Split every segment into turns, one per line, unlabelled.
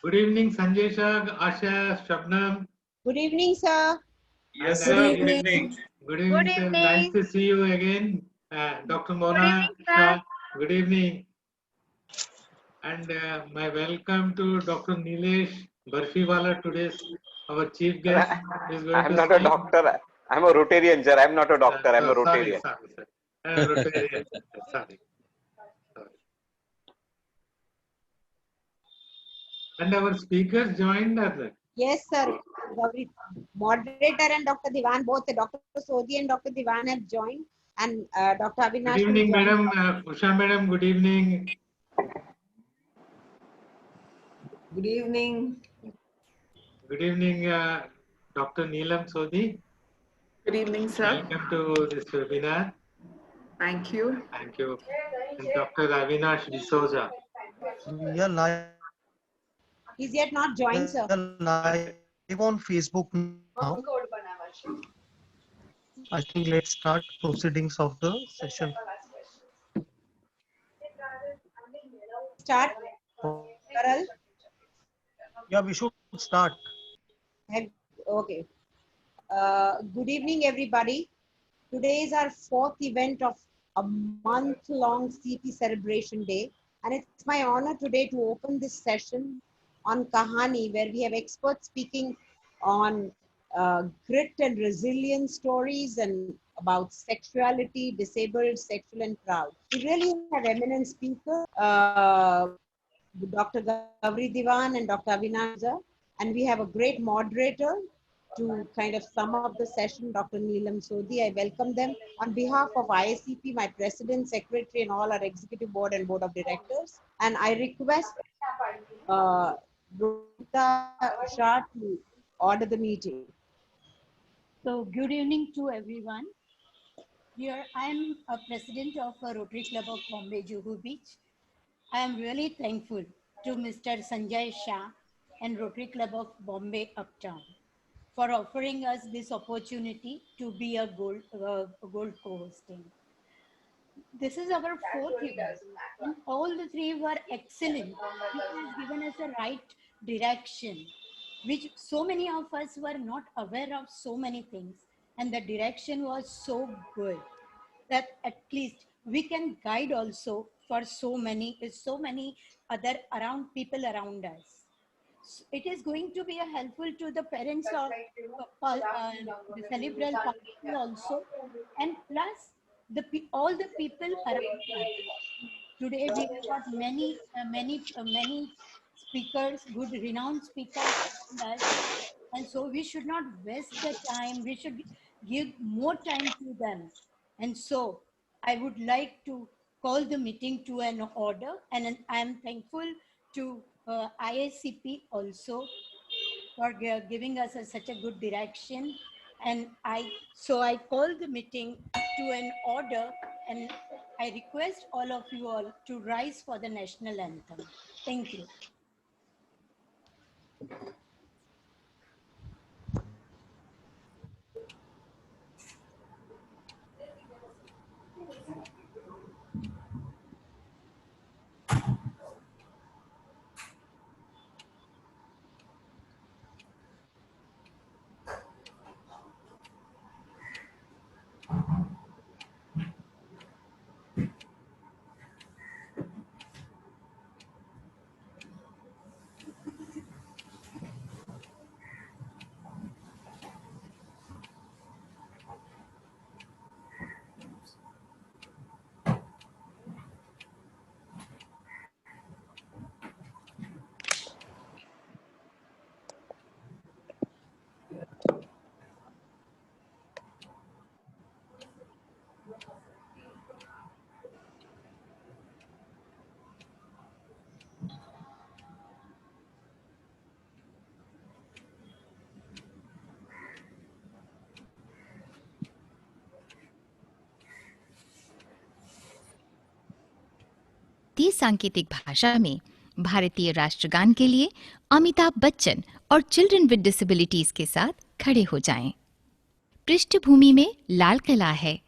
Good evening, Sanjay Shah, Asha, Shabnam.
Good evening, sir.
Yes, sir. Good evening.
Good evening, sir. Nice to see you again. Dr. Mona Shah, good evening. And my welcome to Dr. Nilesh Barfiwala, today's our chief guest.
I'm not a doctor. I'm a Rotarian, sir. I'm not a doctor. I'm a Rotarian.
Sorry, sir. I'm Rotarian. Sorry. And our speakers joined us.
Yes, sir. Gauri, moderator and Dr. Divan, both Dr. Sodhi and Dr. Divan have joined, and Dr. Avinash.
Good evening, madam. Usha, madam. Good evening.
Good evening.
Good evening, Dr. Neelam Sodhi.
Good evening, sir.
Welcome to this webinar.
Thank you.
Thank you. And Dr. Avinash dsouza.
We are live.
He's yet not joined, sir.
We are live on Facebook now. I think let's start proceedings of the session.
Start. Karal.
Yeah, we should start.
Okay. Good evening, everybody. Today is our fourth event of a month-long CP Celebration Day, and it's my honor today to open this session on Kahani, where we have experts speaking on grit and resilience stories and about sexuality, disabled, sexual, and proud. We really have eminent speakers, Dr. Gauri Divan and Dr. Avinash, and we have a great moderator to kind of sum up the session, Dr. Neelam Sodhi. I welcome them on behalf of IACP, my president, secretary, and all our executive board and board of directors. And I request Dr. Shah to order the meeting.
So good evening to everyone. Here I am a president of a Rotary Club of Bombay, Juhu Beach. I am really thankful to Mr. Sanjay Shah and Rotary Club of Bombay Uptown for offering us this opportunity to be a gold co-hosting. This is our fourth event, and all the three were excellent. It has given us a right direction, which so many of us were not aware of so many things, and the direction was so good that at least we can guide also for so many other people around us. It is going to be helpful to the parents of the cerebral palsy also, and plus all the people around us. Today we have got many speakers, good renowned speakers around us, and so we should not waste the time. We should give more time to them, and so I would like to call the meeting to an order, and I am thankful to IACP also for giving us such a good direction. And I call the meeting to an order, and I request all of you all to rise for the national anthem. Thank you.
भारतीय सांकेतिक भाषा में भारतीय राष्ट्रगान के लिए अमिताभ बच्चन और children with disabilities के साथ खड़े हो जाएं। पृष्ठभूमि में लाल किला है।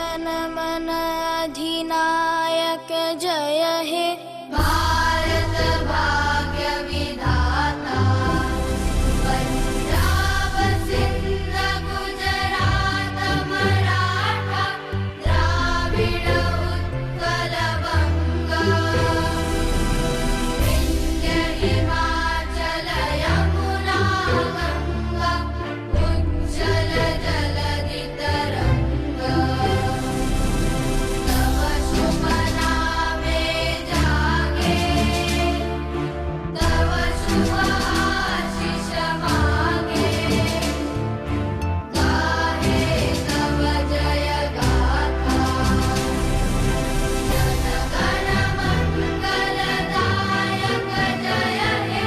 जन मन अधिनायक जय हे भारत भाग्य विधाता पंजाब सिंध गुजरात मराठा द्राविड़ उत्कल बंगा विंध्य हिमाचल यमुना गंगा उज्जल जलधि तरंगा तव शुभ नामे जागे तव शुभ आशीष मांगे गाहे तव जय गाथा जन गण मंगलदायक जय हे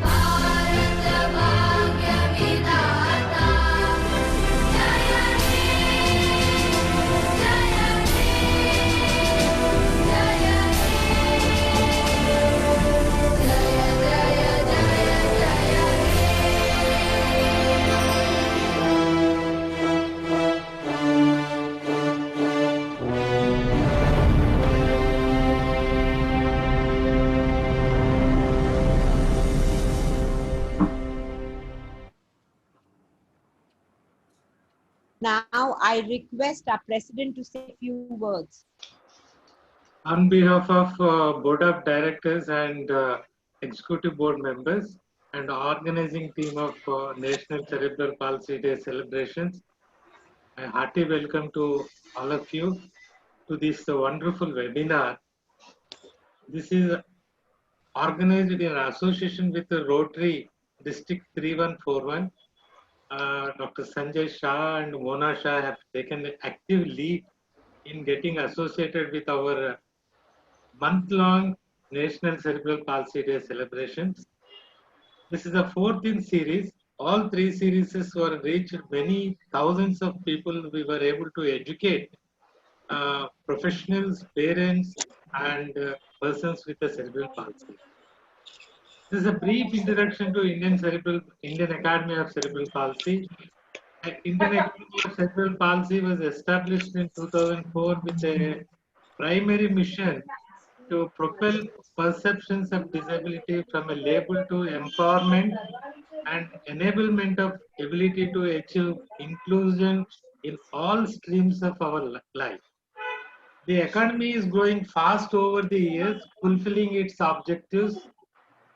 भारत भाग्य विधाता जय हे
Now I request our president to say a few words.
On behalf of Board of Directors and Executive Board members and organizing team of National Cerebral Palsy Day celebrations, a hearty welcome to all of you to this wonderful webinar. This is organized in association with the Rotary District 3141. Dr. Sanjay Shah and Mona Shah have taken an active lead in getting associated with our month-long National Cerebral Palsy Day celebrations. This is the fourth in series. All three series were reached many thousands of people. We were able to educate professionals, parents, and persons with a cerebral palsy. This is a brief introduction to Indian Academy of Cerebral Palsy. Indian Academy of Cerebral Palsy was established in 2004 with a primary mission to propel perceptions of disability from a label to empowerment and enablement of ability to achieve inclusion in all streams of our life. The Academy is growing fast over the years, fulfilling its objectives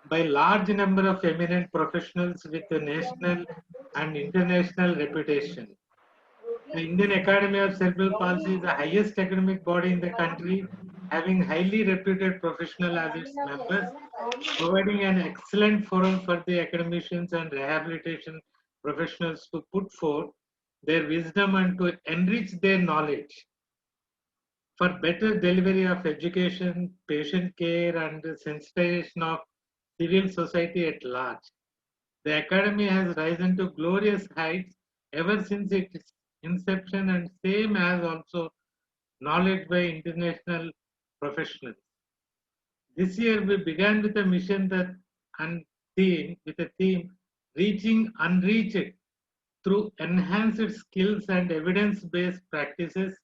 by large number of eminent professionals with a national and international reputation. The Indian Academy of Cerebral Palsy is the highest academic body in the country, having highly reputed professionals as its members, providing an excellent forum for the academicians and rehabilitation professionals to put forth their wisdom and to enrich their knowledge for better delivery of education, patient care, and sensitization of civil society at large. The Academy has risen to glorious heights ever since its inception, and same as also knowledge by international professionals. This year we began with a mission with a theme reaching unreached through enhanced skills and evidence-based practices,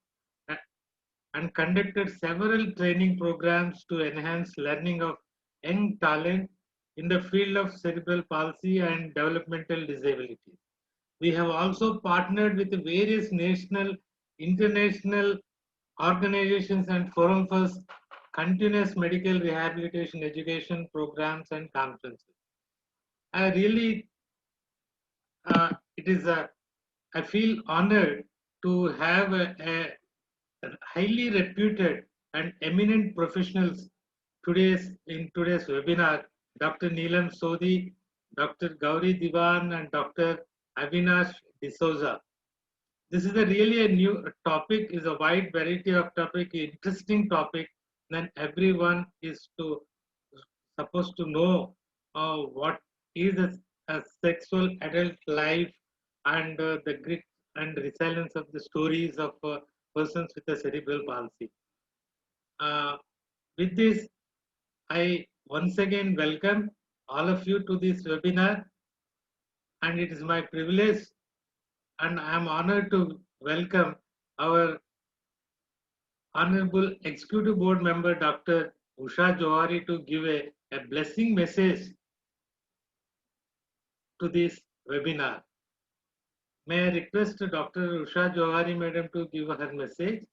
and conducted several training programs to enhance learning of young talent in the field of cerebral palsy and developmental disabilities. We have also partnered with various national, international organizations and forum for continuous medical rehabilitation education programs and conferences. I really, I feel honored to have a highly reputed and eminent professionals in today's webinar, Dr. Neelam Sodhi, Dr. Gauri Divan, and Dr. Avinash dsouza. This is really a new topic, is a wide variety of topic, interesting topic, then everyone is supposed to know what is a sexual adult life and the grit and resilience of the stories of persons with a cerebral palsy. With this, I once again welcome all of you to this webinar, and it is my privilege and I am honored to welcome our Honorable Executive Board Member Dr. Usha Johari to give a blessing message to this webinar. May I request Dr. Usha Johari Madam to give her message?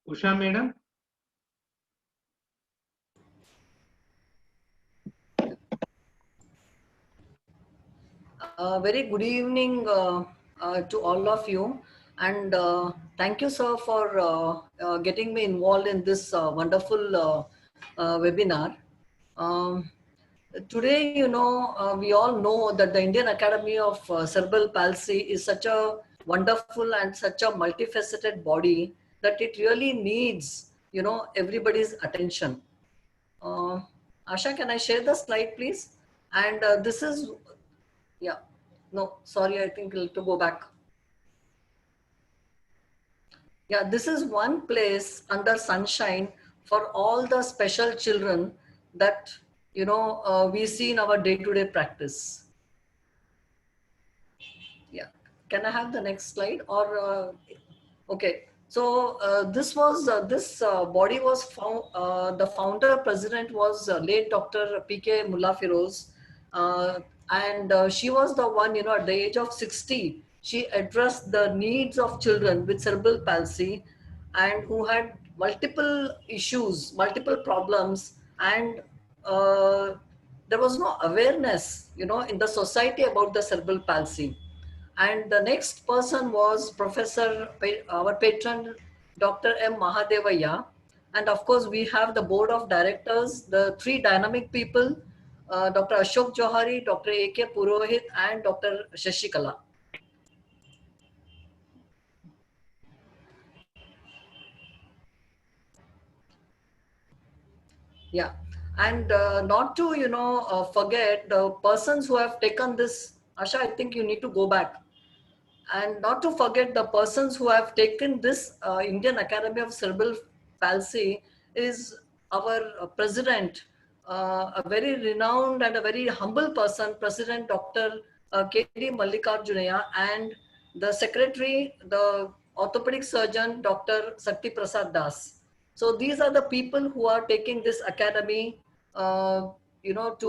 Usha Madam?
Very good evening to all of you, and thank you, sir, for getting me involved in this wonderful webinar. Um, Today, we all know that the Indian Academy of Cerebral Palsy is such a wonderful and such a multifaceted body that it really needs, everybody's attention. Asha, can I share the slide, please? And this is, yeah, no, sorry, I think we'll have to go back. Yeah, this is one place under sunshine for all the special children that, we see in our day-to-day practice. Yeah, can I have the next slide? Or okay, so this body was found. The founder president was late Dr. P.K. Mullah Firoz, and she was the one, at the age of 60, she addressed the needs of children with cerebral palsy and who had multiple issues, multiple problems, and there was no awareness, in the society about the cerebral palsy. And the next person was our patron, Dr. M. Mahadevaya. And of course, we have the board of directors, the three dynamic people, Dr. Ashok Johari, Dr. A.K. Purohit, and Dr. Shashikala. Yeah. And not to, forget the persons who have taken this. Asha, I think you need to go back. And not to forget the persons who have taken this Indian Academy of Cerebral Palsy is our president, a very renowned and a very humble person, President Dr. K.D. Mallikarjunaya, and the secretary, the orthopedic surgeon, Dr. Sakti Prasad Das. So these are the people who are taking this academy, to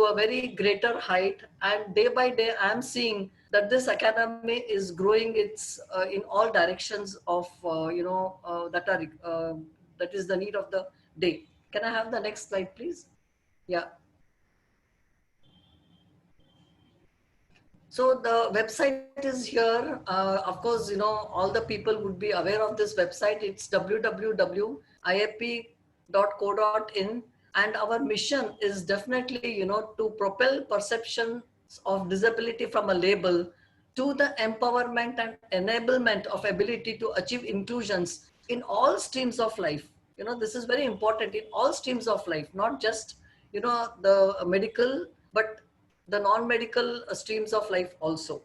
a very greater height. And day by day, I am seeing that this academy is growing its in all directions of that is the need of the day. Can I have the next slide, please? Yeah. So the website is here. Of course, all the people would be aware of this website. It's www.iap.co.in. And our mission is definitely, to propel perceptions of disability from a label to the empowerment and enablement of ability to achieve inclusions in all streams of life. This is very important in all streams of life, not just, the medical, but the non-medical streams of life also.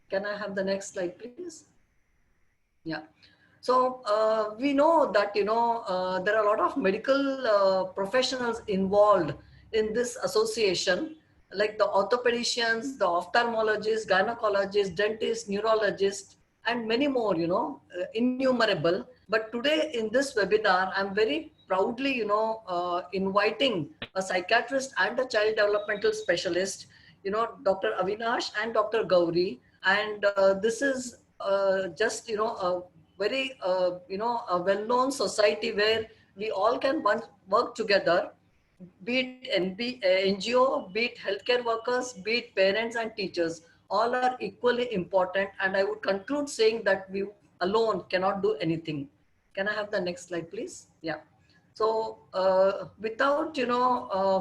Can I have the next slide, please? Yeah. So we know that, there are a lot of medical professionals involved in this association, like the orthopedicians, the ophthalmologists, gynecologists, dentists, neurologists, and many more, innumerable. But today in this webinar, I'm very proudly, inviting a psychiatrist and a child developmental specialist, Dr. Avinash and Dr. Gauri. And this is just, a very, a well-known society where we all can work together, be it NGO, be it healthcare workers, be it parents and teachers, all are equally important. And I would conclude saying that we alone cannot do anything. Can I have the next slide, please? Yeah. So without,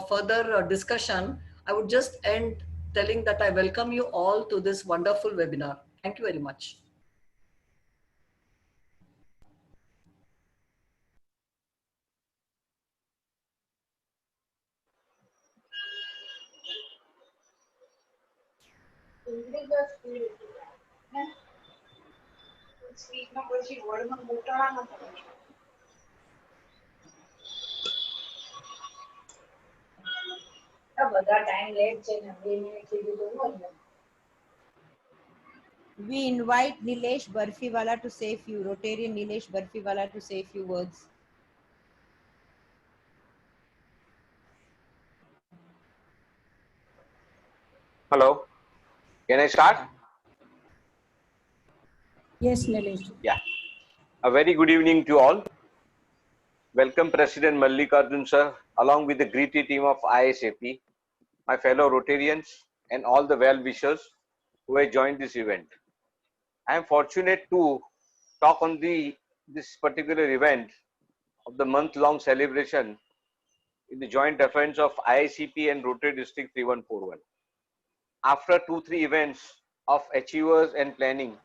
further discussion, I would just end telling that I welcome you all to this wonderful webinar. Thank you very much.
બધા time late છે ને 2 minute થઈ ગયું તો હોય ને
we invite Nilesh Barfiwala to say a few, Rotarian Nilesh Barfiwala to say a few words.
Hello, can I start?
Yes, Nilesh.
Yeah. A very good evening to all. Welcome President Mallikarjun sir, along with the greedy team of IACP, my fellow Rotarians and all the well-wishers who have joined this event. I am fortunate to talk on this particular event of the month-long celebration in the joint efforts of IACP and Rotary District 3141. After 2-3 events of achievers and planning,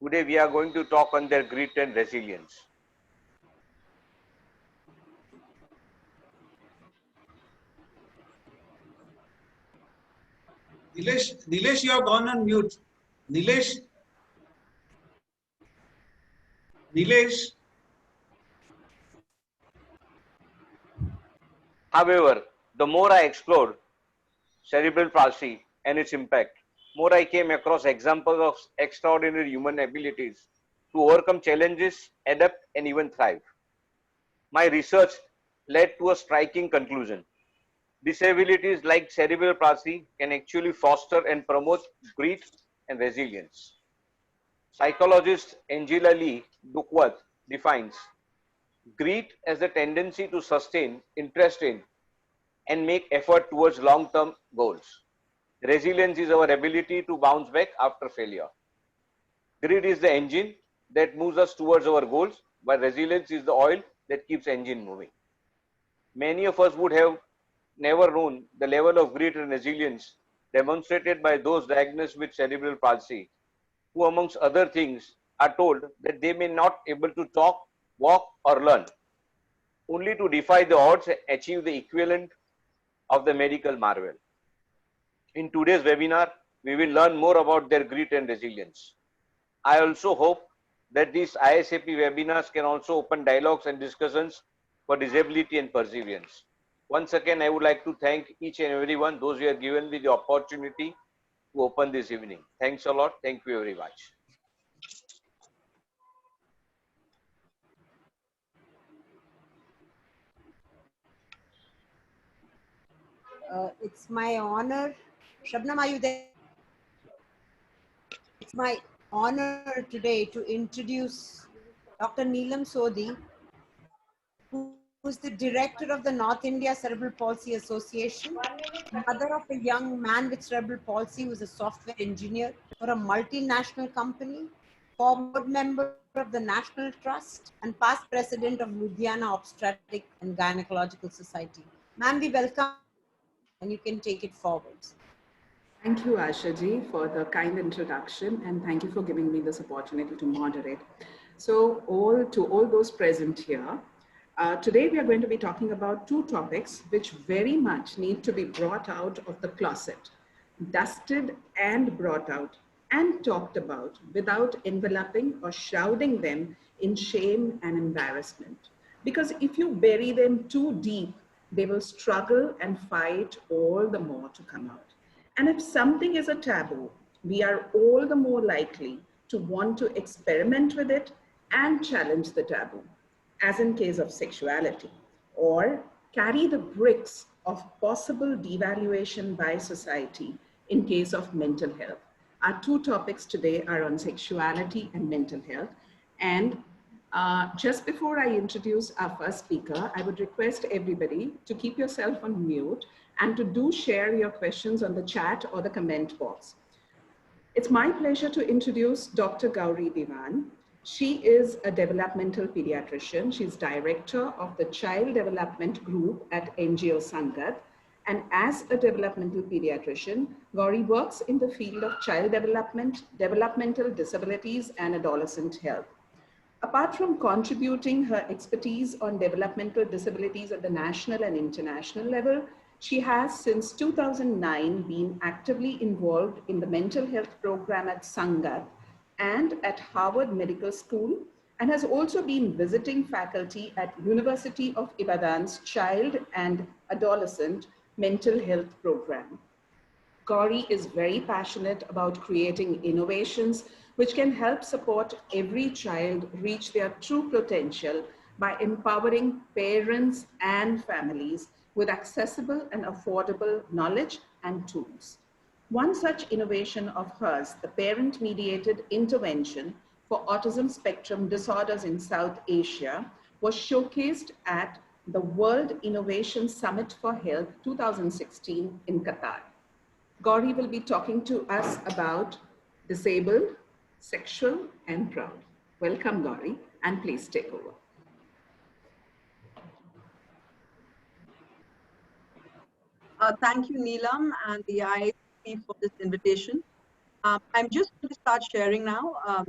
today we are going to talk on their grit and resilience.
Nilesh, you have gone on mute. Nilesh.
However, the more I explored cerebral palsy and its impact, more I came across examples of extraordinary human abilities to overcome challenges, adapt, and even thrive. My research led to a striking conclusion. Disabilities like cerebral palsy can actually foster and promote grit and resilience. Psychologist Angela Lee Duckworth defines grit as the tendency to sustain interest in and make effort towards long-term goals. Resilience is our ability to bounce back after failure. Grit is the engine that moves us towards our goals, while resilience is the oil that keeps engine moving. Many of us would have never known the level of grit and resilience demonstrated by those diagnosed with cerebral palsy, who amongst other things are told that they may not be able to talk, walk or learn, only to defy the odds and achieve the equivalent of the medical marvel. In today's webinar, we will learn more about their grit and resilience. I also hope that these IACP webinars can also open dialogues and discussions for disability and perseverance. Once again, I would like to thank each and everyone, those who have given me the opportunity to open this evening. Thanks a lot. Thank you very much.
It's my honor. Shabnam, are you there? It's my honor today to introduce Dr. Neelam Sodhi, who is the director of the North India Cerebral Palsy Association, mother of a young man with cerebral palsy who is a software engineer for a multinational company, former member of the National Trust, and past president of Ludhiana Obstetric and Gynecological Society. Ma'am, we welcome and you can take it forward.
Thank you, Ashaji, for the kind introduction, and thank you for giving me this opportunity to moderate. So, to all those present here, today we are going to be talking about two topics which very much need to be brought out of the closet, dusted and brought out and talked about without enveloping or shrouding them in shame and embarrassment. Because if you bury them too deep, they will struggle and fight all the more to come out. And if something is a taboo, we are all the more likely to want to experiment with it and challenge the taboo, as in case of sexuality, or carry the bricks of possible devaluation by society in case of mental health. Our two topics today are on sexuality and mental health. And just before I introduce our first speaker, I would request everybody to keep yourself on mute and to do share your questions on the chat or the comment box. It's my pleasure to introduce Dr. Gauri Divan. She is a developmental pediatrician. She's director of the Child Development Group at NGO Sangat. And as a developmental pediatrician, Gauri works in the field of child development, developmental disabilities, and adolescent health. Apart from contributing her expertise on developmental disabilities at the national and international level, she has since 2009 been actively involved in the mental health program at Sangat and at Harvard Medical School, and has also been visiting faculty at University of Ibadan's Child and Adolescent Mental Health Program. Gauri is very passionate about creating innovations which can help support every child reach their true potential by empowering parents and families with accessible and affordable knowledge and tools. One such innovation of hers, the parent-mediated intervention for autism spectrum disorders in South Asia, was showcased at the World Innovation Summit for Health 2016 in Qatar. Gauri will be talking to us about disabled, sexual, and proud. Welcome, Gauri, and please take over.
Thank you, Neelam and the IACP for this invitation. I'm just going to start sharing now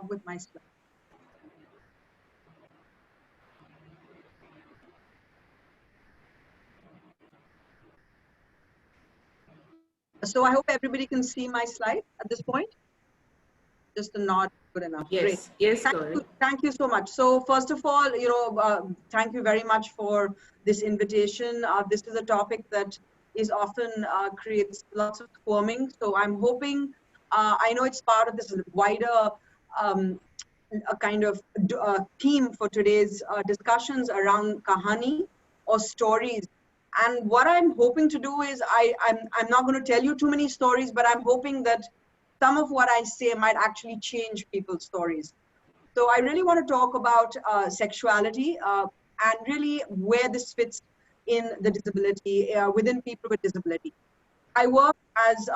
with my slide. So I hope everybody can see my slide at this point. Just a nod, good enough.
Yes,
Great.
yes,
Thank you so much. So first of all, thank you very much for this invitation. This is a topic that is often creates lots of squirming. So I'm hoping, I know it's part of this wider a kind of theme for today's discussions around Kahani or stories. And what I'm hoping to do is I'm not going to tell you too many stories, but I'm hoping that some of what I say might actually change people's stories. So I really want to talk about sexuality and really where this fits in the disability, within people with disability. I work, as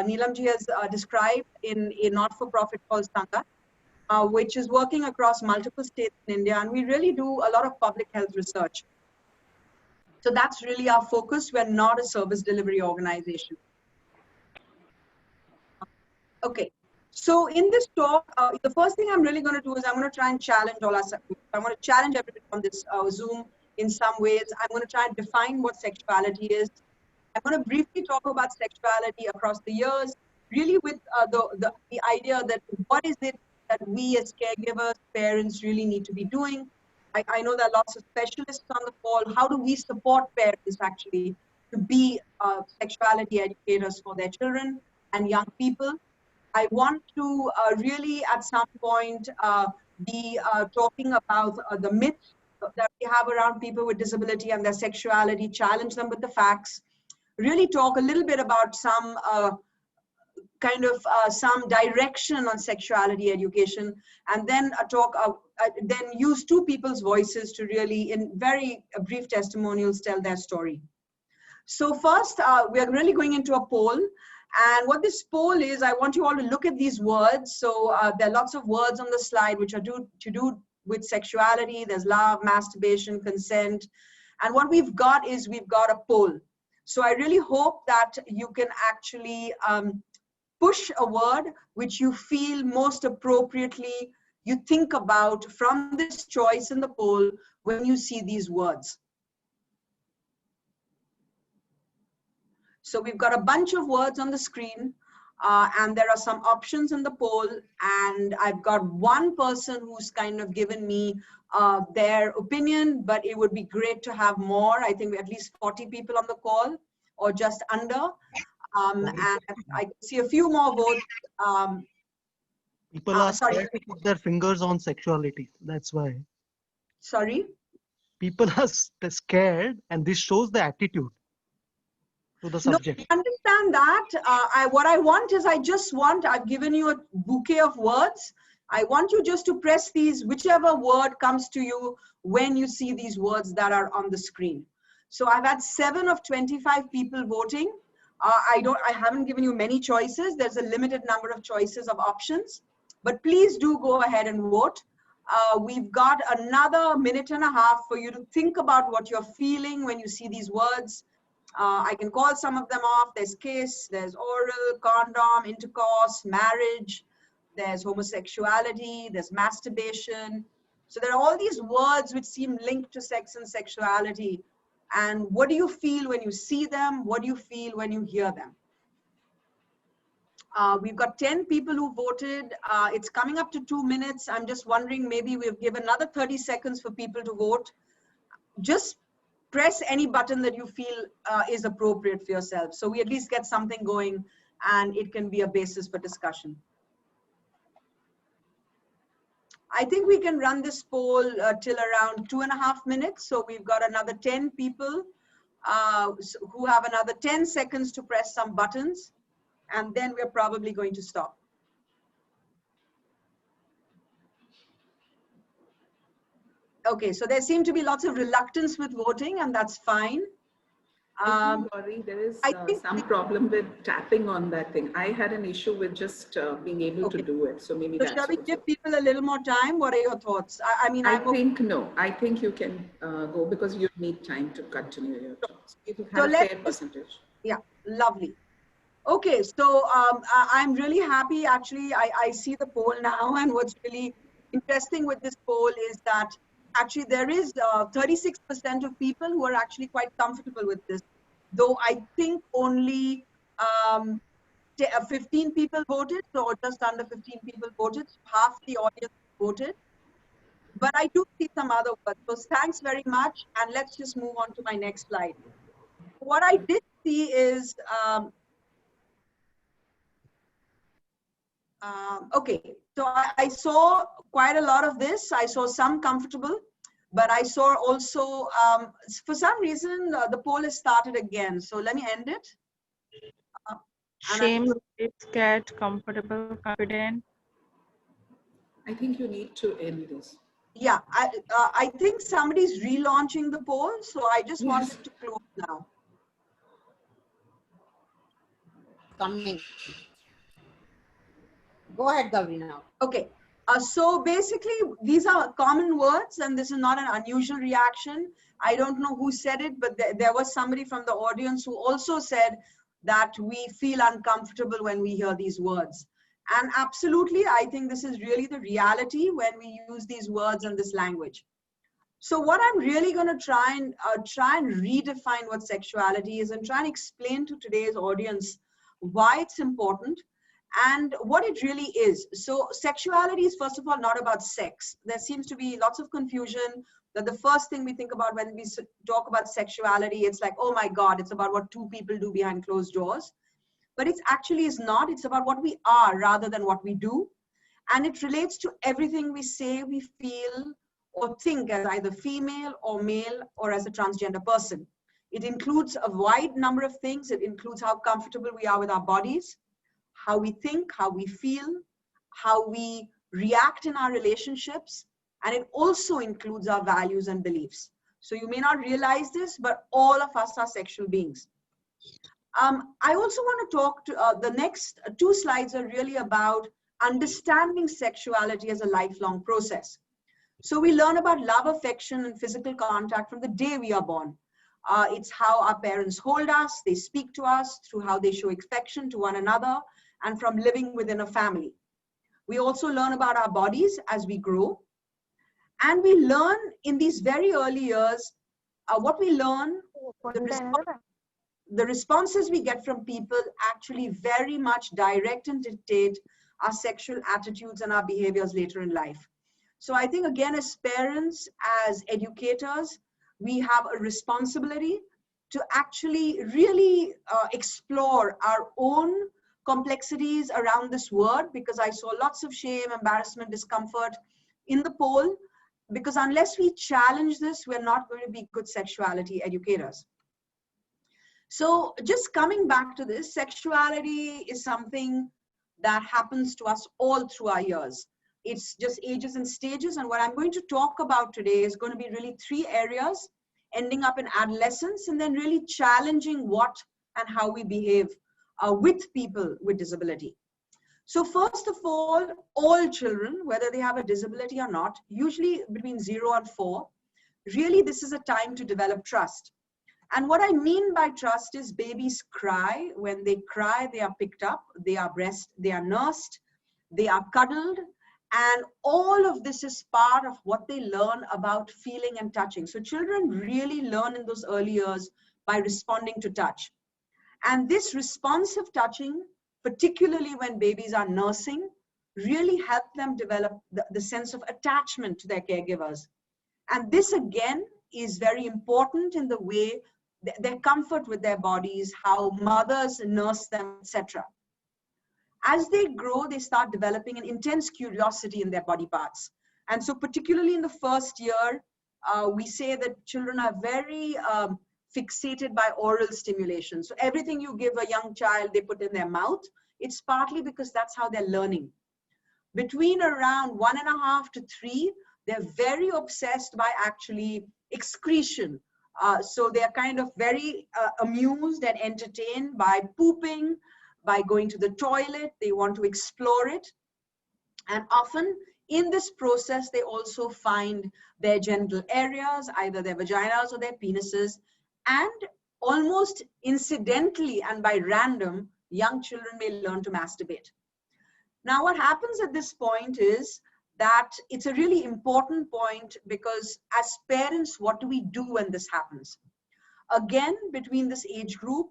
Neelamji has described, in a not-for-profit called Sangha, which is working across multiple states in India, and we really do a lot of public health research. So that's really our focus. We're not a service delivery organization. Okay, so in this talk, the first thing I'm really going to do is I'm going to try and challenge all us. I want to challenge everybody on this Zoom in some ways. I'm going to try and define what sexuality is. I'm going to briefly talk about sexuality across the years, really with the idea that what is it that we as caregivers, parents really need to be doing. I know there are lots of specialists on the call. How do we support parents actually to be sexuality educators for their children and young people? I want to really at some point be talking about the myths that we have around people with disability and their sexuality, challenge them with the facts, really talk a little bit about some some direction on sexuality education, and then then use two people's voices to really, in very brief testimonials, tell their story. So first, we are really going into a poll. And what this poll is, I want you all to look at these words. So there are lots of words on the slide which are to do with sexuality. There's love, masturbation, consent. And what we've got is we've got a poll. So I really hope that you can actually push a word which you feel most appropriately you think about from this choice in the poll when you see these words. So we've got a bunch of words on the screen, and there are some options in the poll, and I've got one person who's kind of given me their opinion, but it would be great to have more. I think at least 40 people on the call, or just under. And I can see a few more votes.
People are scared to put their fingers on sexuality. That's why.
Sorry?
People are scared, and this shows the attitude to the subject.
No, I understand that. What I want is, I've given you a bouquet of words. I want you just to press these, whichever word comes to you when you see these words that are on the screen. So I've had 7 of 25 people voting. I haven't given you many choices. There's a limited number of choices of options, but please do go ahead and vote. We've got another minute and a half for you to think about what you're feeling when you see these words. I can call some of them off. There's kiss, there's oral, condom, intercourse, marriage, there's homosexuality, there's masturbation. So there are all these words which seem linked to sex and sexuality. And what do you feel when you see them? What do you feel when you hear them? We've got 10 people who voted. It's coming up to 2 minutes. I'm just wondering, maybe we'll give another 30 seconds for people to vote. Just press any button that you feel is appropriate for yourself. So we at least get something going and it can be a basis for discussion. I think we can run this poll till around 2.5 minutes. So we've got another 10 people who have another 10 seconds to press some buttons, and then we're probably going to stop. Okay, so there seem to be lots of reluctance with voting, and that's fine.
I think, Gauri, there is some problem with tapping on that thing. I had an issue with just being able to do it. So maybe
So
that's
shall we
also.
give people a little more time? What are your thoughts? I mean,
I think no. I think you can go because you need time to continue your talks. You
So
have a fair percentage.
Yeah, lovely. Okay, so I'm really happy. Actually, I see the poll now, and what's really interesting with this poll is that actually there is 36% of people who are actually quite comfortable with this, though I think only 15 people voted, so just under 15 people voted, so half the audience voted. But I do see some other words, so thanks very much, and let's just move on to my next slide. What I did see is, okay, so I saw quite a lot of this. I saw some comfortable, but I saw also, for some reason, the poll has started again. So let me end it.
Shame, scared, comfortable, confident.
I think you need to end this.
Yeah, I think somebody's relaunching the poll, so I just wanted to close now.
Coming. Go ahead, Gauri, now.
Okay, so basically these are common words and this is not an unusual reaction. I don't know who said it, but there was somebody from the audience who also said that we feel uncomfortable when we hear these words. And absolutely, I think this is really the reality when we use these words and this language. So what I'm really going to try and redefine what sexuality is and try and explain to today's audience why it's important and what it really is. So sexuality is, first of all, not about sex. There seems to be lots of confusion that the first thing we think about when we talk about sexuality, it's like, oh my God, it's about what two people do behind closed doors. But it actually is not. It's about what we are rather than what we do. And it relates to everything we say, we feel, or think as either female or male or as a transgender person. It includes a wide number of things. It includes how comfortable we are with our bodies, how we think, how we feel, how we react in our relationships, and it also includes our values and beliefs. So you may not realize this, but all of us are sexual beings. I also want to talk to, the next 2 slides are really about understanding sexuality as a lifelong process. So we learn about love, affection, and physical contact from the day we are born. It's how our parents hold us, they speak to us, through how they show affection to one another, and from living within a family. We also learn about our bodies as we grow. And we learn in these very early years, what we learn, the responses we get from people actually very much direct and dictate our sexual attitudes and our behaviors later in life. So I think, again, as parents, as educators, we have a responsibility to actually really explore our own complexities around this word, because I saw lots of shame, embarrassment, discomfort in the poll, because unless we challenge this, we're not going to be good sexuality educators. So just coming back to this, sexuality is something that happens to us all through our years. It's just ages and stages. And what I'm going to talk about today is going to be really 3 areas, ending up in adolescence and then really challenging what and how we behave with people with disability. So first of all children, whether they have a disability or not, usually between 0 and 4, really this is a time to develop trust. And what I mean by trust is babies cry. When they cry, they are picked up, they are nursed, they are cuddled. And all of this is part of what they learn about feeling and touching. So children really learn in those early years by responding to touch. And this responsive touching, particularly when babies are nursing, really help them develop the sense of attachment to their caregivers. And this again is very important in the way their comfort with their bodies, how mothers nurse them, etc. As they grow, they start developing an intense curiosity in their body parts. And so particularly in the first year, we say that children are very fixated by oral stimulation. So everything you give a young child, they put in their mouth. It's partly because that's how they're learning. Between around 1.5 to 3, they're very obsessed by actually excretion. So they're kind of very amused and entertained by pooping, by going to the toilet. They want to explore it. And often in this process, they also find their genital areas, either their vaginas or their penises. And almost incidentally and by random, young children may learn to masturbate. Now, what happens at this point is that it's a really important point, because as parents, what do we do when this happens? Again, between this age group,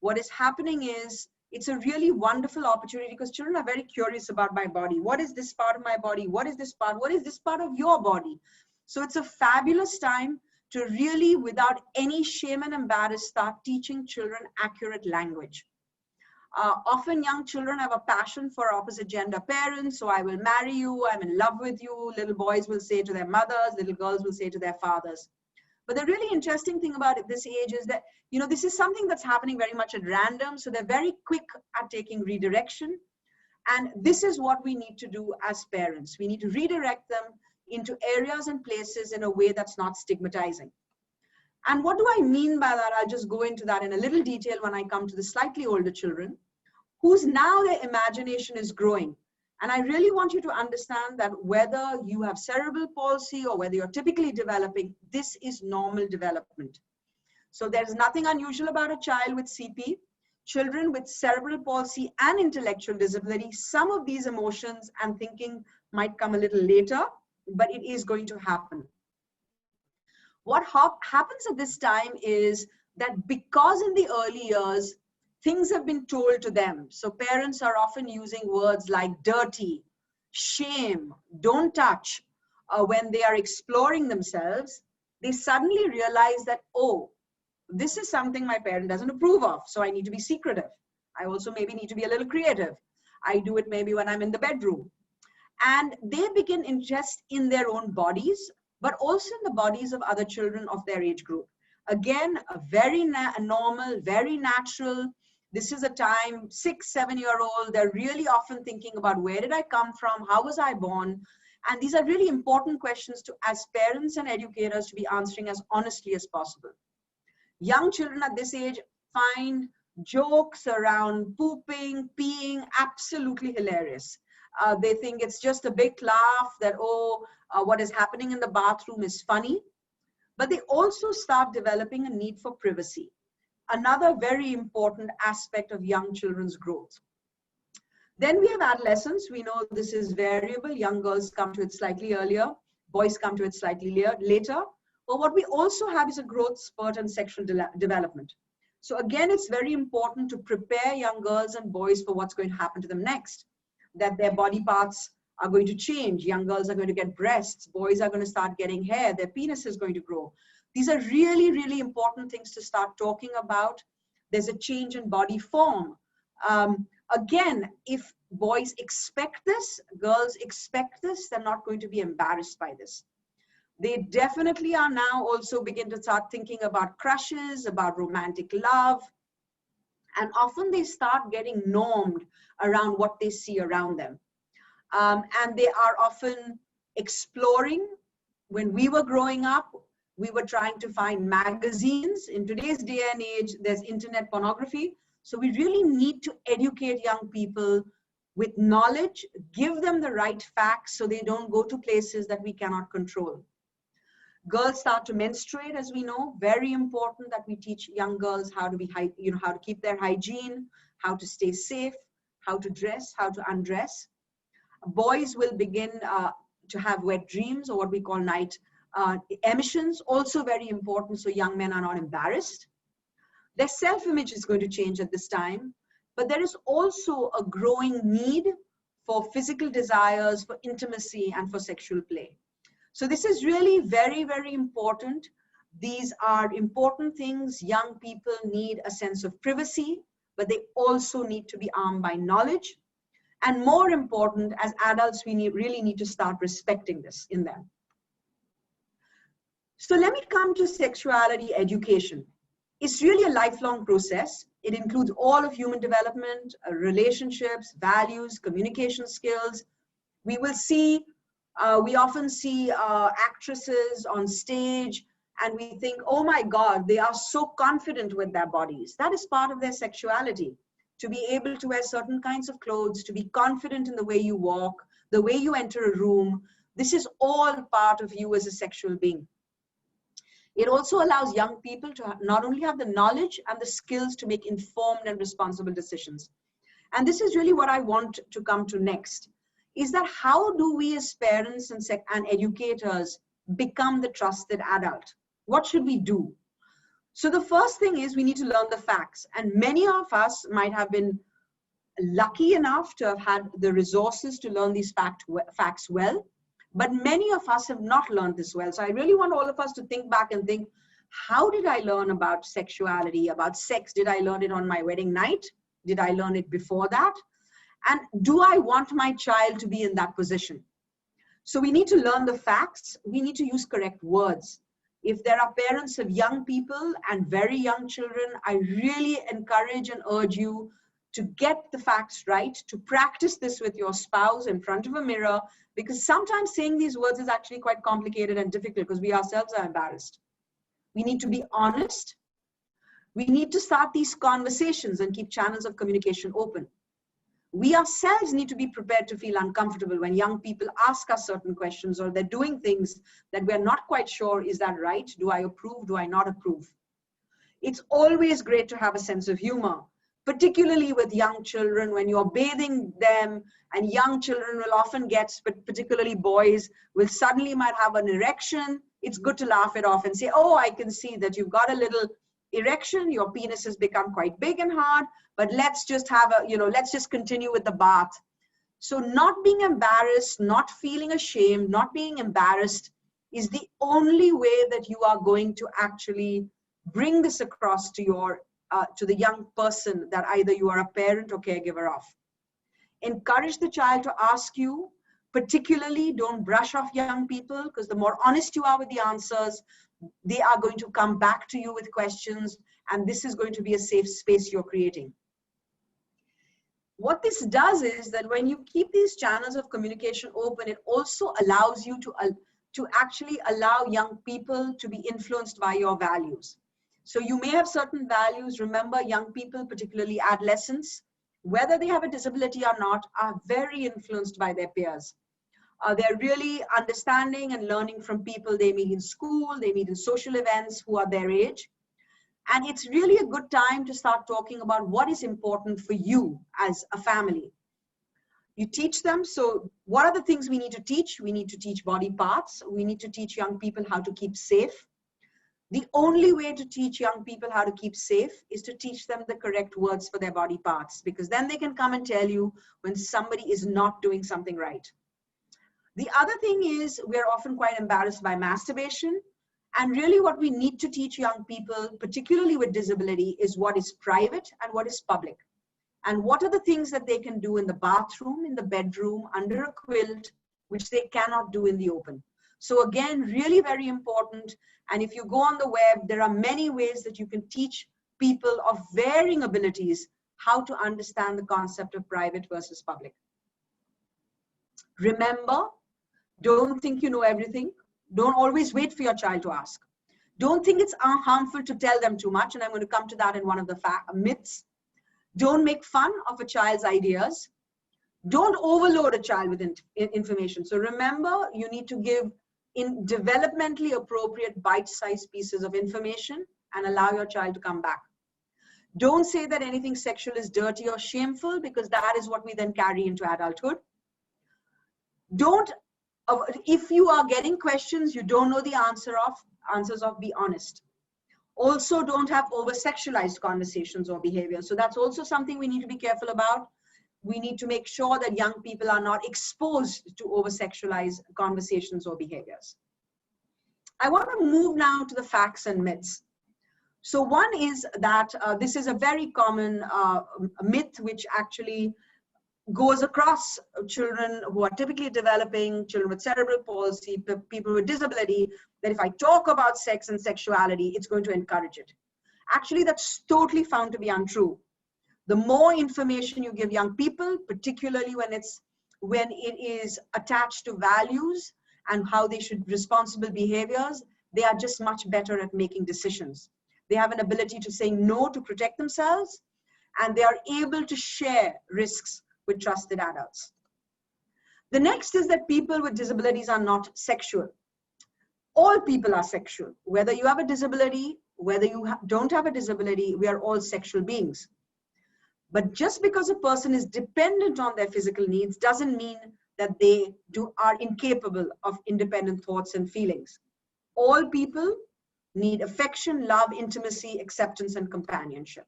what is happening is it's a really wonderful opportunity, because children are very curious about my body. What is this part of my body? What is this part? What is this part of your body? So it's a fabulous time to really, without any shame and embarrass, start teaching children accurate language. Often young children have a passion for opposite gender parents. So I will marry you, I'm in love with you. Little boys will say to their mothers, little girls will say to their fathers. But the really interesting thing about this age is that, you know, this is something that's happening very much at random. So they're very quick at taking redirection. And this is what we need to do as parents. We need to redirect them into areas and places in a way that's not stigmatizing. And what do I mean by that? I'll just go into that in a little detail when I come to the slightly older children, whose now their imagination is growing. And I really want you to understand that whether you have cerebral palsy or whether you're typically developing, this is normal development. So there's nothing unusual about a child with CP. Children with cerebral palsy and intellectual disability, some of these emotions and thinking might come a little later, but it is going to happen. What happens at this time is that because in the early years, things have been told to them. So parents are often using words like dirty, shame, don't touch. When they are exploring themselves, they suddenly realize that, oh, this is something my parent doesn't approve of. So I need to be secretive. I also maybe need to be a little creative. I do it maybe when I'm in the bedroom. And they begin interest in their own bodies, but also in the bodies of other children of their age group. Again, a very normal, very natural. This is a time, 6, 7-year-old, they're really often thinking about where did I come from? How was I born? And these are really important questions to, as parents and educators, to be answering as honestly as possible. Young children at this age find jokes around pooping, peeing, absolutely hilarious. They think it's just a big laugh that, oh, what is happening in the bathroom is funny. But they also start developing a need for privacy. Another very important aspect of young children's growth. Then we have adolescence. We know this is variable. Young girls come to it slightly earlier. Boys come to it slightly later. But what we also have is a growth spurt and sexual development. So again, it's very important to prepare young girls and boys for what's going to happen to them next. That their body parts are going to change. Young girls are going to get breasts. Boys are going to start getting hair. Their penis is going to grow. These are really, really important things to start talking about. There's a change in body form. Again, if boys expect this, girls expect this, they're not going to be embarrassed by this. They definitely are now also begin to start thinking about crushes, about romantic love. And often they start getting normed around what they see around them. And they are often exploring. When we were growing up, we were trying to find magazines. In today's day and age, there's internet pornography. So we really need to educate young people with knowledge, give them the right facts so they don't go to places that we cannot control. Girls start to menstruate, as we know. Very important that we teach young girls how to be, how to keep their hygiene, how to stay safe, how to dress, how to undress. Boys will begin to have wet dreams, or what we call night emissions, also very important, so young men are not embarrassed. Their self-image is going to change at this time, but there is also a growing need for physical desires, for intimacy, and for sexual play. So this is really very, very important, These are important things. Young people need a sense of privacy, but they also need to be armed by knowledge. And more important, as adults, we really need to start respecting this in them. So let me come to sexuality education. It's really a lifelong process. It includes all of human development, relationships, values, communication skills. We often see actresses on stage, and we think, oh my God, they are so confident with their bodies. That is part of their sexuality. To be able to wear certain kinds of clothes, to be confident in the way you walk, the way you enter a room. This is all part of you as a sexual being. It also allows young people to not only have the knowledge and the skills to make informed and responsible decisions. And this is really what I want to come to next, is that how do we as parents and educators become the trusted adult? What should we do? So the first thing is we need to learn the facts. And many of us might have been lucky enough to have had the resources to learn these facts well. But many of us have not learned this well. So I really want all of us to think back and think, how did I learn about sexuality, about sex? Did I learn it on my wedding night? Did I learn it before that? And do I want my child to be in that position? So we need to learn the facts. We need to use correct words. If there are parents of young people and very young children, I really encourage and urge you to get the facts right, to practice this with your spouse in front of a mirror, because sometimes saying these words is actually quite complicated and difficult because we ourselves are embarrassed. We need to be honest. We need to start these conversations and keep channels of communication open. We ourselves need to be prepared to feel uncomfortable when young people ask us certain questions or they're doing things that we're not quite sure, is that right? Do I approve? Do I not approve? It's always great to have a sense of humor, particularly with young children when you're bathing them, and young children will often get, but particularly boys, will suddenly might have an erection. It's good to laugh it off and say, oh, I can see that you've got a little erection, your penis has become quite big and hard, but let's just have let's just continue with the bath. So not being embarrassed, not feeling ashamed, not being embarrassed is the only way that you are going to actually bring this across to your to the young person that either you are a parent or caregiver of. Encourage the child to ask you. Particularly, don't brush off young people, because the more honest you are with the answers, they are going to come back to you with questions, and this is going to be a safe space you're creating. What this does is that when you keep these channels of communication open, it also allows you to actually allow young people to be influenced by your values. So you may have certain values. Remember, young people, particularly adolescents, whether they have a disability or not, are very influenced by their peers. They're really understanding and learning from people they meet in school, they meet in social events who are their age. And it's really a good time to start talking about what is important for you as a family. You teach them. So what are the things we need to teach? We need to teach body parts. We need to teach young people how to keep safe. The only way to teach young people how to keep safe is to teach them the correct words for their body parts, because then they can come and tell you when somebody is not doing something right. The other thing is we're often quite embarrassed by masturbation. And really what we need to teach young people, particularly with disability, is what is private and what is public. And what are the things that they can do in the bathroom, in the bedroom, under a quilt, which they cannot do in the open. So again, really very important. And if you go on the web, there are many ways that you can teach people of varying abilities how to understand the concept of private versus public. Remember, don't think you know everything. Don't always wait for your child to ask. Don't think it's harmful to tell them too much. And I'm going to come to that in one of the myths. Don't make fun of a child's ideas. Don't overload a child with information. So remember, you need to give in developmentally appropriate bite-sized pieces of information and allow your child to come back. Don't say that anything sexual is dirty or shameful, because that is what we then carry into adulthood. If you are getting questions you don't know the answers of, be honest. Also, don't have over-sexualized conversations or behavior. So that's also something we need to be careful about. We need to make sure that young people are not exposed to over-sexualized conversations or behaviors. I want to move now to the facts and myths. So one is that this is a very common myth which actually goes across children who are typically developing, children with cerebral palsy, people with disability, that if I talk about sex and sexuality, it's going to encourage it. Actually, that's totally found to be untrue. The more information you give young people, particularly when it is attached to values and how they should responsible behaviors, they are just much better at making decisions. They have an ability to say no to protect themselves, and they are able to share risks with trusted adults. The next is that people with disabilities are not sexual. All people are sexual. Whether you have a disability, whether you don't have a disability, we are all sexual beings. But just because a person is dependent on their physical needs doesn't mean that they are incapable of independent thoughts and feelings. All people need affection, love, intimacy, acceptance, and companionship.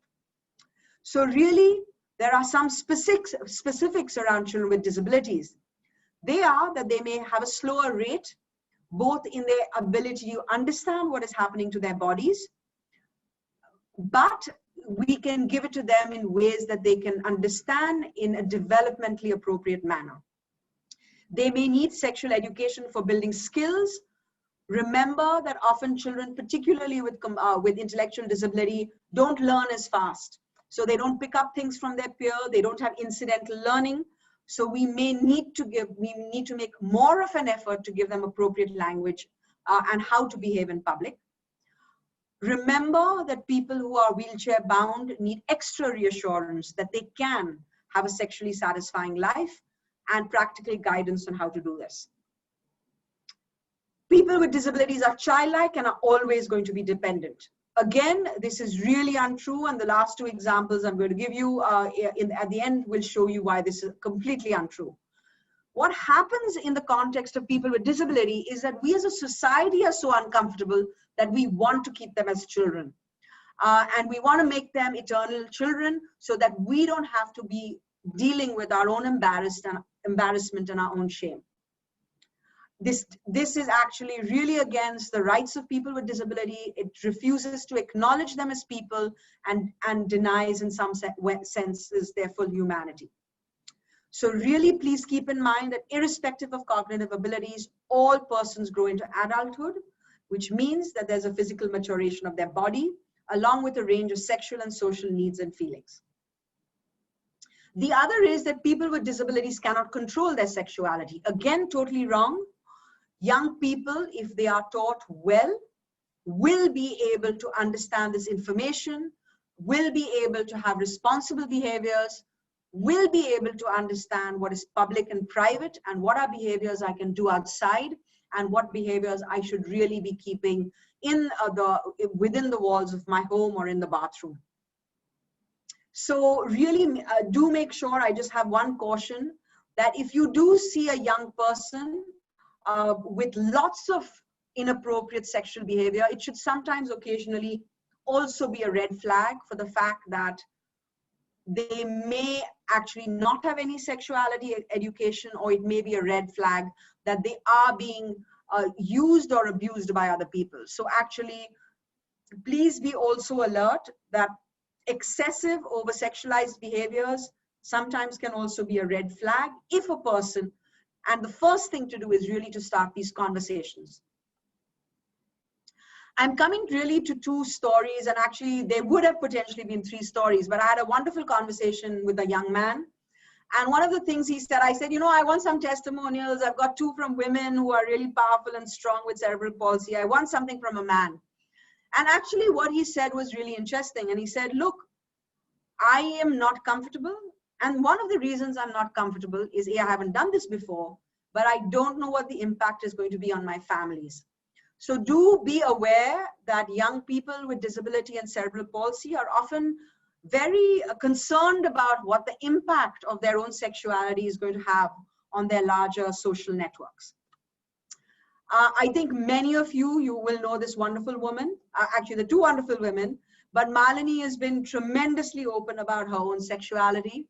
So really, there are some specifics around children with disabilities. They are that they may have a slower rate, both in their ability to understand what is happening to their bodies, but we can give it to them in ways that they can understand in a developmentally appropriate manner. They may need sexual education for building skills. Remember that often children, particularly with intellectual disability, don't learn as fast. So they don't pick up things from their peer, they don't have incidental learning. So we may need to make more of an effort to give them appropriate language and how to behave in public. Remember that people who are wheelchair bound need extra reassurance that they can have a sexually satisfying life and practical guidance on how to do this. People with disabilities are childlike and are always going to be dependent. Again, this is really untrue, and the last two examples I'm going to give you at the end will show you why this is completely untrue. What happens in the context of people with disability is that we as a society are so uncomfortable that we want to keep them as children. And we want to make them eternal children so that we don't have to be dealing with our own embarrassment and our own shame. This is actually really against the rights of people with disability. It refuses to acknowledge them as people and denies in some senses their full humanity. So really, please keep in mind that irrespective of cognitive abilities, all persons grow into adulthood, which means that there's a physical maturation of their body, along with a range of sexual and social needs and feelings. The other is that people with disabilities cannot control their sexuality. Again, totally wrong. Young people, if they are taught well, will be able to understand this information, will be able to have responsible behaviors, will be able to understand what is public and private and what are behaviors I can do outside and what behaviors I should really be keeping within the walls of my home or in the bathroom. So really do make sure, I just have one caution, that if you do see a young person with lots of inappropriate sexual behavior, it should sometimes occasionally also be a red flag for the fact that they may actually not have any sexuality education, or it may be a red flag that they are being used or abused by other people. So actually, please be also alert that excessive over-sexualized behaviors sometimes can also be a red flag if a person, and the first thing to do is really to start these conversations. I'm coming really to two stories, and actually there would have potentially been three stories, but I had a wonderful conversation with a young man. And one of the things he said, I said, you know, I want some testimonials. I've got two from women who are really powerful and strong with cerebral palsy. I want something from a man. And actually what he said was really interesting. And he said, look, I am not comfortable. And one of the reasons I'm not comfortable is, I haven't done this before, but I don't know what the impact is going to be on my families. So do be aware that young people with disability and cerebral palsy are often very concerned about what the impact of their own sexuality is going to have on their larger social networks. I think many of you will know this wonderful woman, actually the two wonderful women, but Malini has been tremendously open about her own sexuality.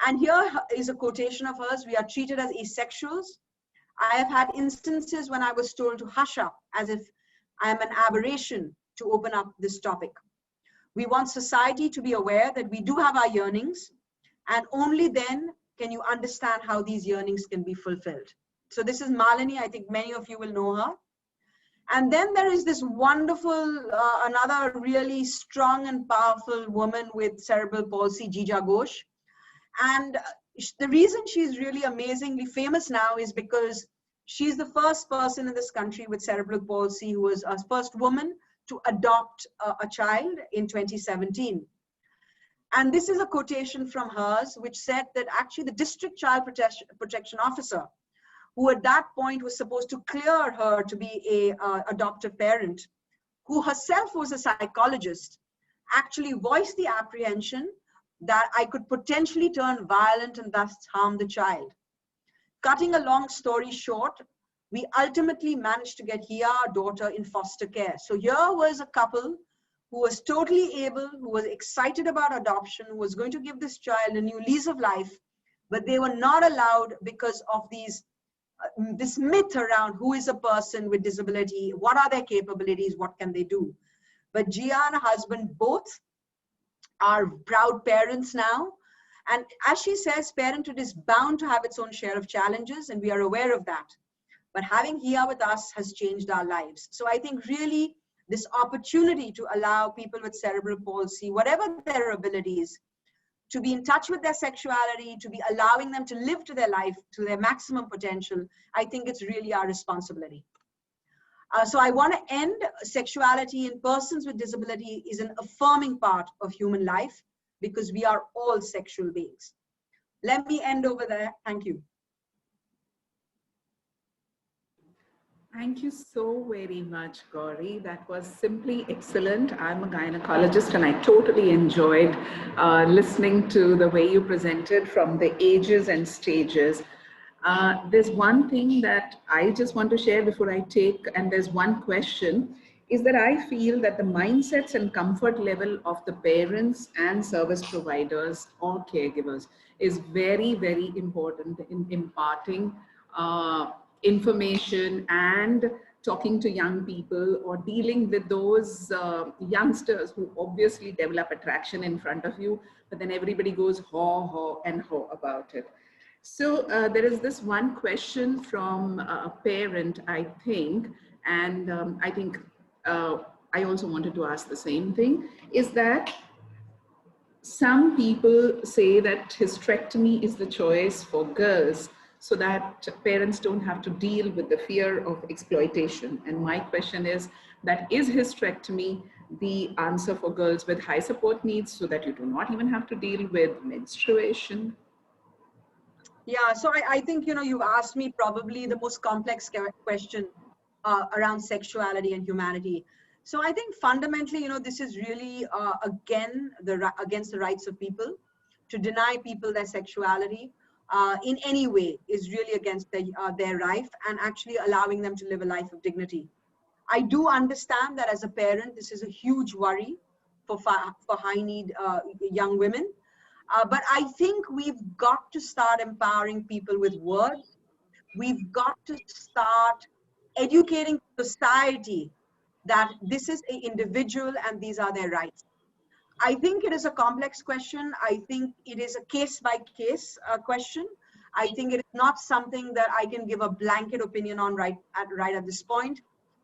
And here is a quotation of hers: we are treated as asexuals. I have had instances when I was told to hush up, as if I am an aberration to open up this topic. We want society to be aware that we do have our yearnings, and only then can you understand how these yearnings can be fulfilled. So this is Malini. I think many of you will know her. And then there is this wonderful, another really strong and powerful woman with cerebral palsy, Jija Ghosh. And the reason she's really amazingly famous now is because she's the first person in this country with cerebral palsy who was a first woman to adopt a child in 2017. And this is a quotation from hers, which said that actually the district child protection officer, who at that point was supposed to clear her to be a adoptive parent, who herself was a psychologist, actually voiced the apprehension that I could potentially turn violent and thus harm the child. Cutting a long story short, we ultimately managed to get Hia, our daughter, in foster care. So here was a couple who was totally able, who was excited about adoption, who was going to give this child a new lease of life, but they were not allowed because of these this myth around who is a person with disability, what are their capabilities, what can they do. But Gia and her husband both are proud parents now. And as she says, parenthood is bound to have its own share of challenges, and we are aware of that. But having Hia with us has changed our lives. So I think really this opportunity to allow people with cerebral palsy, whatever their abilities, to be in touch with their sexuality, to be allowing them to live to their life, to their maximum potential, I think it's really our responsibility. So I want to end sexuality in persons with disability is an affirming part of human life because we are all sexual beings. Let me end over there. Thank you.
Thank you so very much, Gauri. That was simply excellent. I'm a gynecologist and I totally enjoyed listening to the way you presented from the ages and stages. There's one thing that I just want to share before I take, and there's one question, is that I feel that the mindsets and comfort level of the parents and service providers or caregivers is very, very important in imparting information and talking to young people or dealing with those youngsters who obviously develop attraction in front of you, but then everybody goes haw, haw and haw about it. So there is this one question from a parent, I think, and I think I also wanted to ask the same thing, is that some people say that hysterectomy is the choice for girls so that parents don't have to deal with the fear of exploitation. And my question is hysterectomy the answer for girls with high support needs so that you do not even have to deal with menstruation?
Yeah, so I think, you know, you've asked me probably the most complex question around sexuality and humanity. So I think fundamentally, you know, this is really, again, against the rights of people. To deny people their sexuality in any way is really against their right and actually allowing them to live a life of dignity. I do understand that as a parent, this is a huge worry for high need young women. But I think we've got to start empowering people with words. We've got to start educating society that this is an individual and these are their rights. I think it is a complex question. I think it is a case-by-case question. I think it is not something that I can give a blanket opinion on right at this point,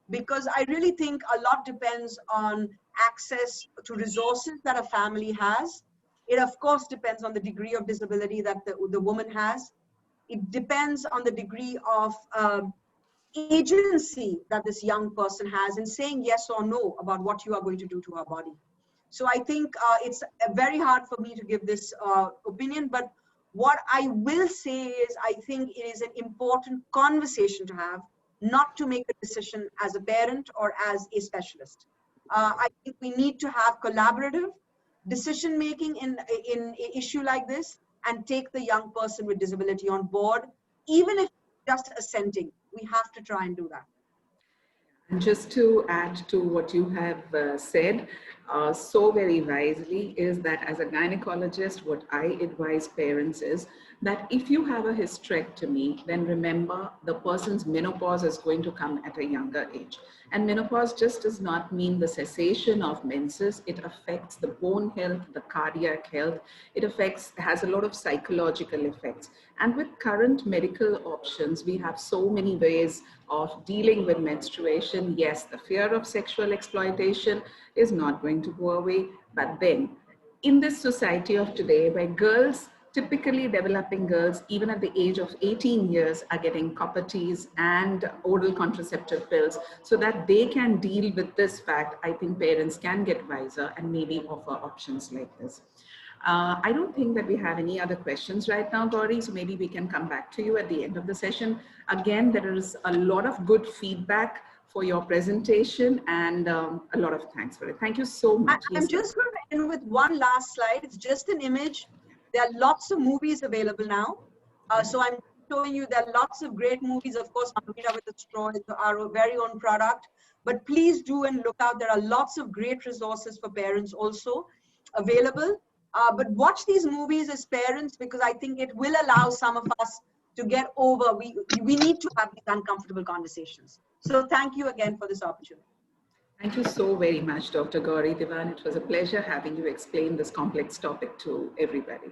because I really think a lot depends on access to resources that a family has. It of course depends on the degree of disability that the woman has. It depends on the degree of agency that this young person has in saying yes or no about what you are going to do to her body. So I think it's very hard for me to give this opinion, but what I will say is I think it is an important conversation to have, not to make a decision as a parent or as a specialist. I think we need to have collaborative decision making in an issue like this and take the young person with disability on board, even if just assenting. We have to try and do that.
And just to add to what you have said so very wisely is that as a gynecologist, what I advise parents is that if you have a hysterectomy, then remember the person's menopause is going to come at a younger age. And menopause just does not mean the cessation of menses. It affects the bone health, the cardiac health. It has a lot of psychological effects. And with current medical options, we have so many ways of dealing with menstruation. Yes, the fear of sexual exploitation is not going to go away, but then in this society of today, where girls, typically developing girls, even at the age of 18 years, are getting copper teas and oral contraceptive pills so that they can deal with this fact, I think parents can get wiser and maybe offer options like this. I don't think that we have any other questions right now, Gauri, so maybe we can come back to you at the end of the session. Again, there is a lot of good feedback for your presentation, and a lot of thanks for it. Thank you so much.
I'm just going to end with one last slide. It's just an image. There are lots of movies available now. So I'm showing you there are lots of great movies. Of course, Mamita with a Straw is our very own product. But please do and look out. There are lots of great resources for parents also available. But watch these movies as parents, because I think it will allow some of us to get over. We need to have these uncomfortable conversations. So thank you again for this opportunity.
Thank you so very much, Dr. Gauri. Divan, it was a pleasure having you explain this complex topic to everybody.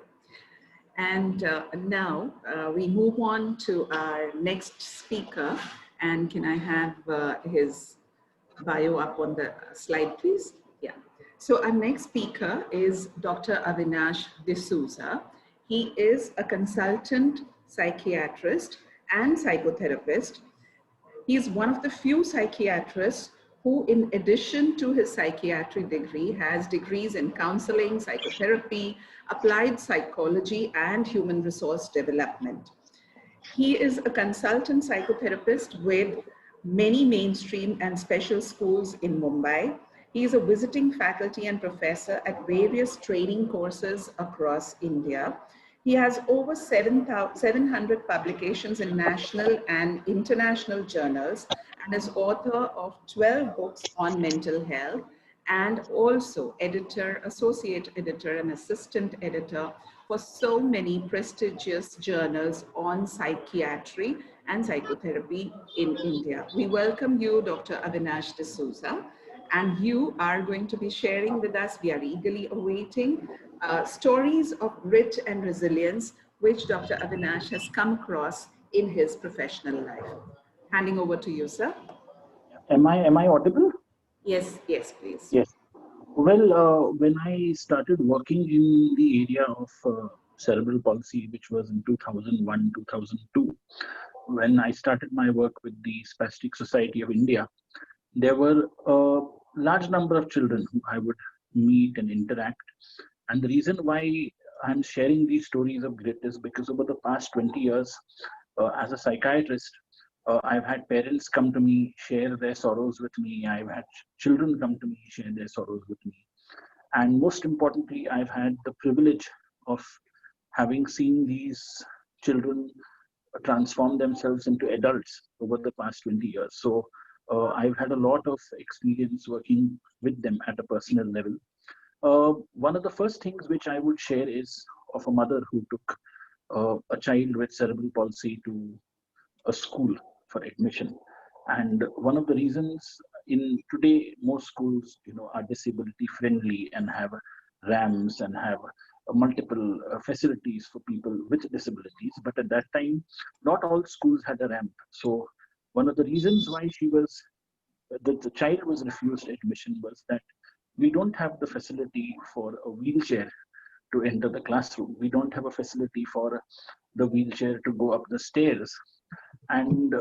And now we move on to our next speaker. And can I have his bio up on the slide, please? Yeah. So our next speaker is Dr. Avinash D'Souza. He is a consultant psychiatrist and psychotherapist. He is one of the few psychiatrists who, in addition to his psychiatry degree, has degrees in counseling, psychotherapy, applied psychology, and human resource development. He is a consultant psychotherapist with many mainstream and special schools in Mumbai. He is a visiting faculty and professor at various training courses across India. He has over 700 publications in national and international journals and is author of 12 books on mental health, and also editor, associate editor, and assistant editor for so many prestigious journals on psychiatry and psychotherapy in India. We welcome you, Dr. Avinash D'Souza, and you are going to be sharing with us, we are eagerly awaiting, stories of grit and resilience, which Dr. Avinash has come across in his professional life. Handing over to you, sir.
Am I audible?
Yes, yes, please.
Yes. Well, when I started working in the area of cerebral palsy, which was in 2001, 2002, when I started my work with the Spastic Society of India, there were a large number of children who I would meet and interact. And the reason why I'm sharing these stories of grit is because over the past 20 years, as a psychiatrist, I've had parents come to me, share their sorrows with me. I've had children come to me, share their sorrows with me. And most importantly, I've had the privilege of having seen these children transform themselves into adults over the past 20 years. So I've had a lot of experience working with them at a personal level. One of the first things which I would share is of a mother who took a child with cerebral palsy to a school for admission. And one of the reasons in today, most schools, are disability friendly and have ramps and have multiple facilities for people with disabilities. But at that time, not all schools had a ramp. So one of the reasons why the child was refused admission was that we don't have the facility for a wheelchair to enter the classroom. We don't have a facility for the wheelchair to go up the stairs. And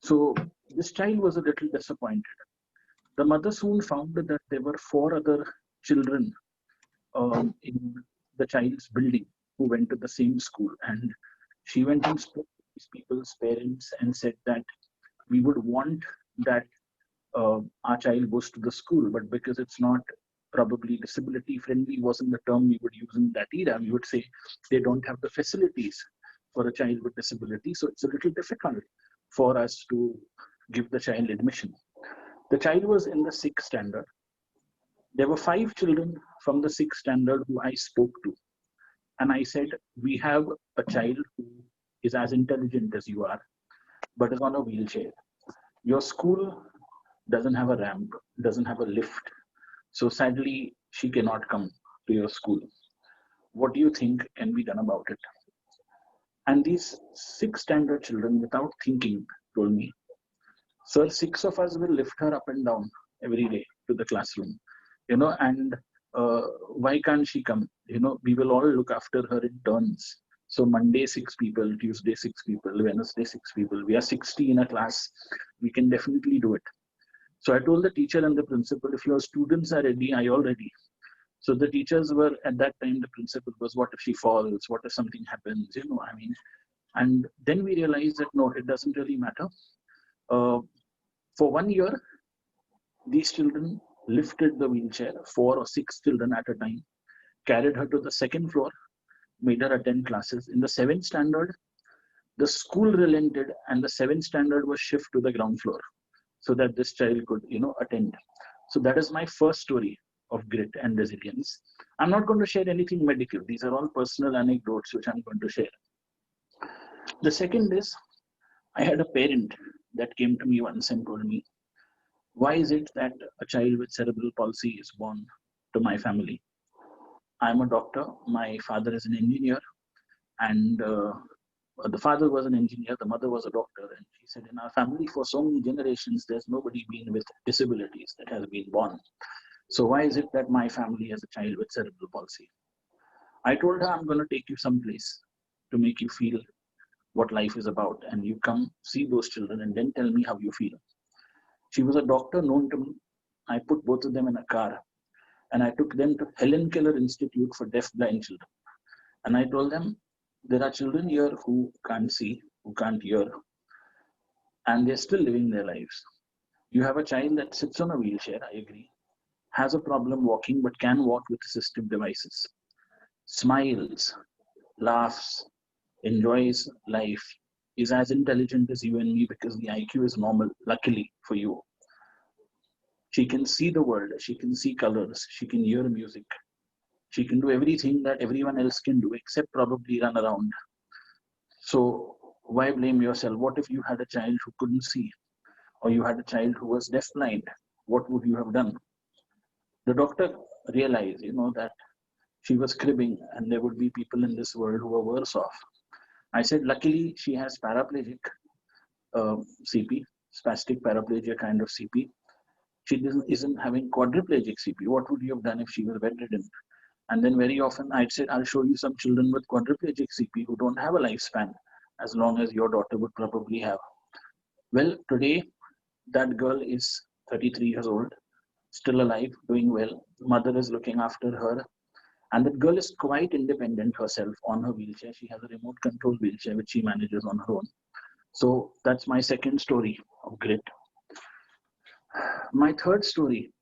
so this child was a little disappointed. The mother soon found that there were 4 other children in the child's building who went to the same school. And she went and spoke to these people's parents and said that we would want that our child goes to the school, but because it's not probably disability friendly wasn't the term we would use in that era, we would say they don't have the facilities for a child with disability. So it's a little difficult for us to give the child admission. The child was in the 6th standard. There were 5 children from the 6th standard who I spoke to. And I said, we have a child who is as intelligent as you are, but is on a wheelchair. Your school doesn't have a ramp, doesn't have a lift. So sadly, she cannot come to your school. What do you think can be done about it? And these 6 standard children, without thinking, told me, sir, 6 of us will lift her up and down every day to the classroom, and why can't she come? We will all look after her in turns. So Monday, 6 people, Tuesday, 6 people, Wednesday, 6 people. We are 60 in a class. We can definitely do it. So I told the teacher and the principal, if your students are ready, I all ready. So the teachers were, at that time, the principal was, what if she falls? What if something happens? And then we realized that no, it doesn't really matter. For 1 year, these children lifted the wheelchair, 4 or 6 children at a time, carried her to the 2nd floor, made her attend classes. In the 7th standard, the school relented and the 7th standard was shifted to the ground floor so that this child could, attend. So that is my first story of grit and resilience. I'm not going to share anything medical. These are all personal anecdotes which I'm going to share. The second is, I had a parent that came to me once and told me, why is it that a child with cerebral palsy is born to my family? I'm a doctor. My father is an engineer, and the father was an engineer, the mother was a doctor. And she said, in our family for so many generations, there's nobody been with disabilities that has been born. So why is it that my family has a child with cerebral palsy? I told her, I'm going to take you someplace to make you feel what life is about. And you come see those children and then tell me how you feel. She was a doctor known to me. I put both of them in a car and I took them to Helen Keller Institute for Deaf Blind Children. And I told them, there are children here who can't see, who can't hear, and they're still living their lives. You have a child that sits on a wheelchair, I agree, has a problem walking, but can walk with assistive devices, smiles, laughs, enjoys life, is as intelligent as you and me because the IQ is normal, luckily for you. She can see the world, she can see colors, she can hear music. She can do everything that everyone else can do, except probably run around. So why blame yourself? What if you had a child who couldn't see? Or you had a child who was deafblind? What would you have done? The doctor realized, that she was cribbing and there would be people in this world who were worse off. I said, luckily she has paraplegic CP, spastic paraplegia kind of CP. She isn't having quadriplegic CP. What would you have done if she were bedridden? And then very often I'd say, I'll show you some children with quadriplegic CP who don't have a lifespan as long as your daughter would probably have. Well, today that girl is 33 years old, still alive, doing well. Mother is looking after her. And that girl is quite independent herself on her wheelchair. She has a remote control wheelchair which she manages on her own. So that's my second story of grit. My third story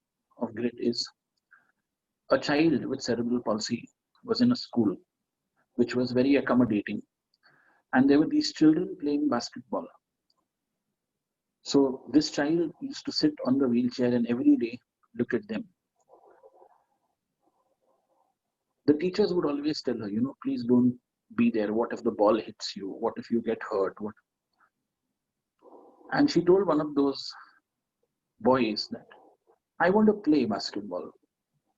of grit is a child with cerebral palsy was in a school which was very accommodating. And there were these children playing basketball. So this child used to sit on the wheelchair and every day look at them. The teachers would always tell her, please don't be there. What if the ball hits you? What if you get hurt? What? And she told one of those boys that I want to play basketball,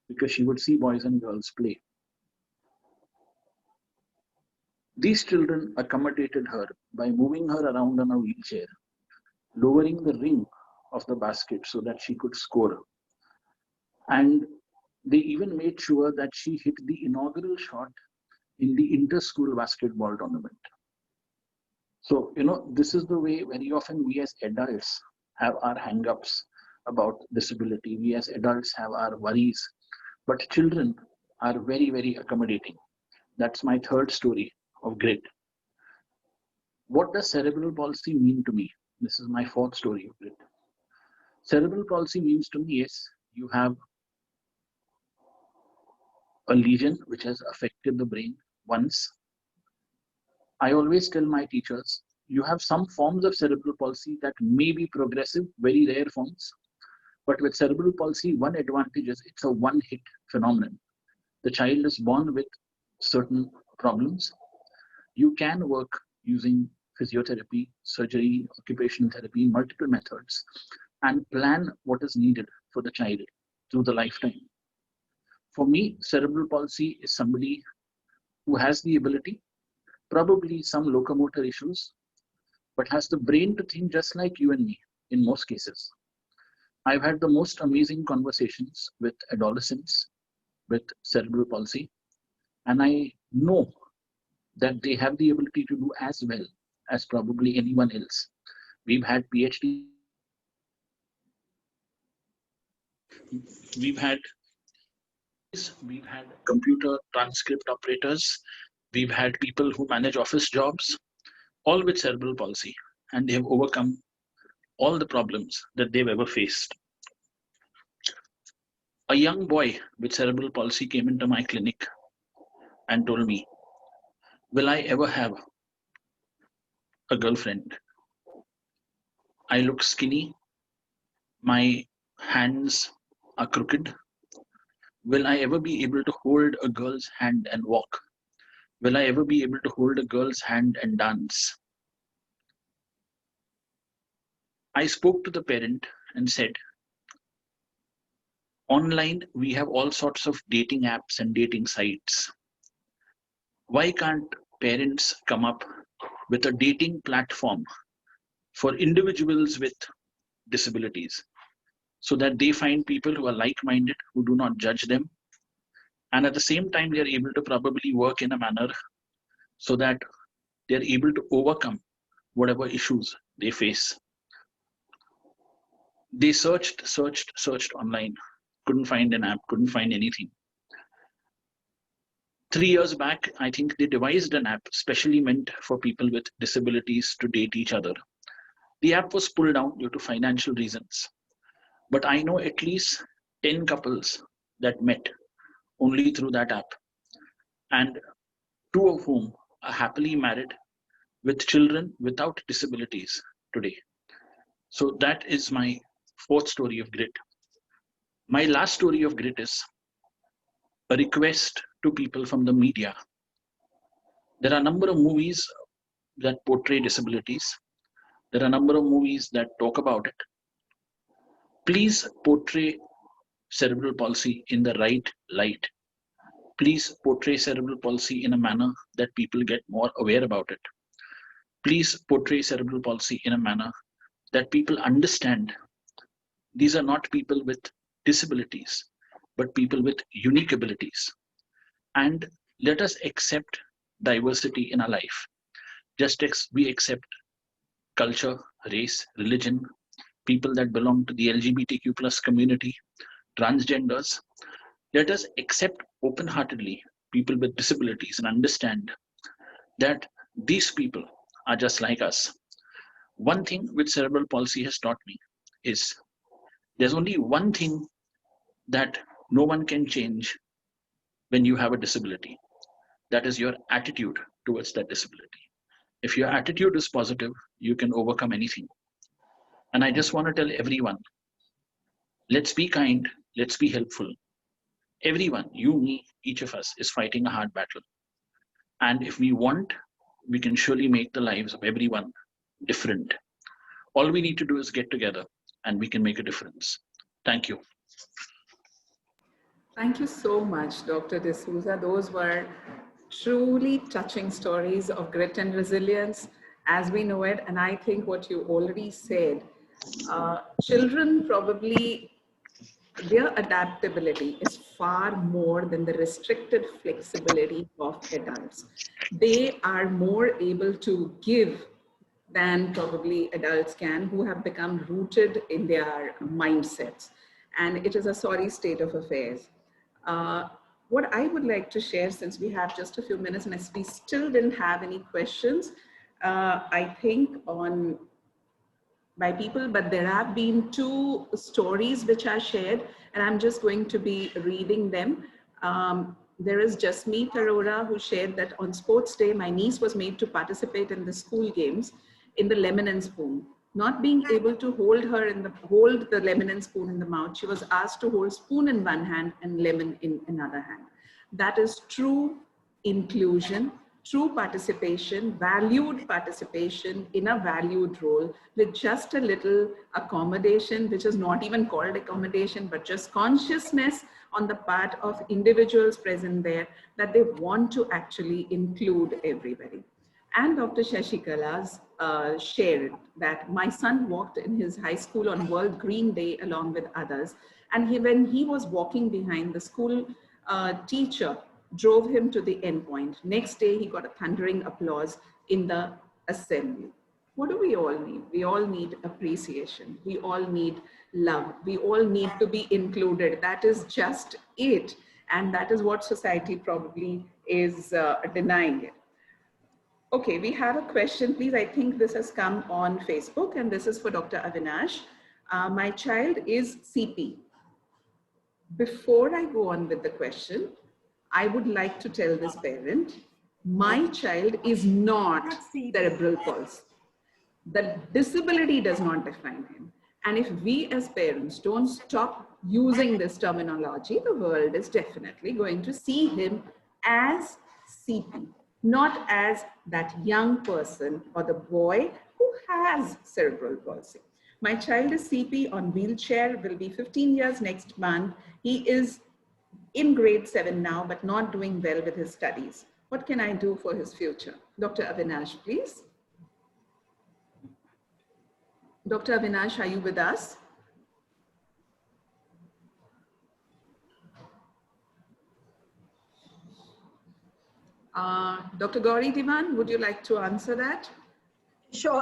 because she would see boys and girls play. These children accommodated her by moving her around on a wheelchair, lowering the ring of the basket so that she could score. And they even made sure that she hit the inaugural shot in the inter-school basketball tournament. So, this is the way very often we as adults have our hang-ups about disability. We as adults have our worries, but children are very, very accommodating. That's my third story of grit. What does cerebral palsy mean to me? This is my fourth story of grit. Cerebral palsy means to me is you have a lesion which has affected the brain once. I always tell my teachers, you have some forms of cerebral palsy that may be progressive, very rare forms. But with cerebral palsy, one advantage is it's a one-hit phenomenon. The child is born with certain problems. You can work using physiotherapy, surgery, occupational therapy, multiple methods, and plan what is needed for the child through the lifetime. For me, cerebral palsy is somebody who has the ability, probably some locomotor issues, but has the brain to think just like you and me in most cases. I've had the most amazing conversations with adolescents with cerebral palsy, and I know that they have the ability to do as well as probably anyone else. We've had PhD, we've had computer transcript operators, we've had people who manage office jobs, all with cerebral palsy, and they have overcome all the problems that they've ever faced. A young boy with cerebral palsy came into my clinic and told me, will I ever have a girlfriend? I look skinny, my hands are crooked. Will I ever be able to hold a girl's hand and walk? Will I ever be able to hold a girl's hand and dance? I spoke to the parent and said, online, we have all sorts of dating apps and dating sites. Why can't parents come up with a dating platform for individuals with disabilities so that they find people who are like-minded, who do not judge them, and at the same time, they are able to probably work in a manner so that they are able to overcome whatever issues they face. They searched online, couldn't find an app, couldn't find anything. 3 years back, I think they devised an app specially meant for people with disabilities to date each other. The app was pulled down due to financial reasons. But I know at least 10 couples that met only through that app, and 2 of whom are happily married with children without disabilities today. So that is my 4th story of grit. My last story of grit is a request to people from the media. There are a number of movies that portray disabilities. There are a number of movies that talk about it. Please portray cerebral palsy in the right light. Please portray cerebral palsy in a manner that people get more aware about it. Please portray cerebral palsy in a manner that people understand these are not people with disabilities, but people with unique abilities. And let us accept diversity in our life. Just as we accept culture, race, religion, people that belong to the LGBTQ plus community, transgenders. Let us accept open-heartedly people with disabilities and understand that these people are just like us. One thing which cerebral palsy has taught me is there's only one thing that no one can change when you have a disability. That is your attitude towards that disability. If your attitude is positive, you can overcome anything. And I just want to tell everyone, let's be kind, let's be helpful. Everyone, you, me, each of us is fighting a hard battle. And if we want, we can surely make the lives of everyone different. All we need to do is get together and we can make a difference. Thank you.
Thank you so much, Dr. D'Souza. Those were truly touching stories of grit and resilience as we know it. And I think what you already said, children probably, their adaptability is far more than the restricted flexibility of adults. They are more able to give than probably adults can, who have become rooted in their mindsets. And it is a sorry state of affairs. What I would like to share, since we have just a few minutes and as we still didn't have any questions, I think by people, but there have been 2 stories which are shared, and I'm just going to be reading them. There is Jasmeet Arora, who shared that on sports day, my niece was made to participate in the school games in the lemon and spoon. Not being able to hold the lemon and spoon in the mouth, she was asked to hold spoon in one hand and lemon in another hand. That is true inclusion, true participation, valued participation in a valued role with just a little accommodation, which is not even called accommodation, but just consciousness on the part of individuals present there that they want to actually include everybody. And Dr. Shashikala's shared that my son walked in his high school on World Green Day along with others. And when he was walking behind, the school teacher drove him to the end point. Next day, he got a thundering applause in the assembly. What do we all need? We all need appreciation. We all need love. We all need to be included. That is just it. And that is what society probably is denying it. Okay, we have a question, please. I think this has come on Facebook, and this is for Dr. Avinash. My child is CP. Before I go on with the question, I would like to tell this parent, my child is not cerebral palsy. The disability does not define him. And if we as parents don't stop using this terminology, the world is definitely going to see him as CP, not as that young person or the boy who has cerebral palsy. My child is CP on wheelchair, will be 15 years next month. He is in grade 7 now, but not doing well with his studies. What can I do for his future? Dr. Avinash, please. Dr. Avinash, are you with us? Dr. Gauri Divan, would you like to answer that?
Sure.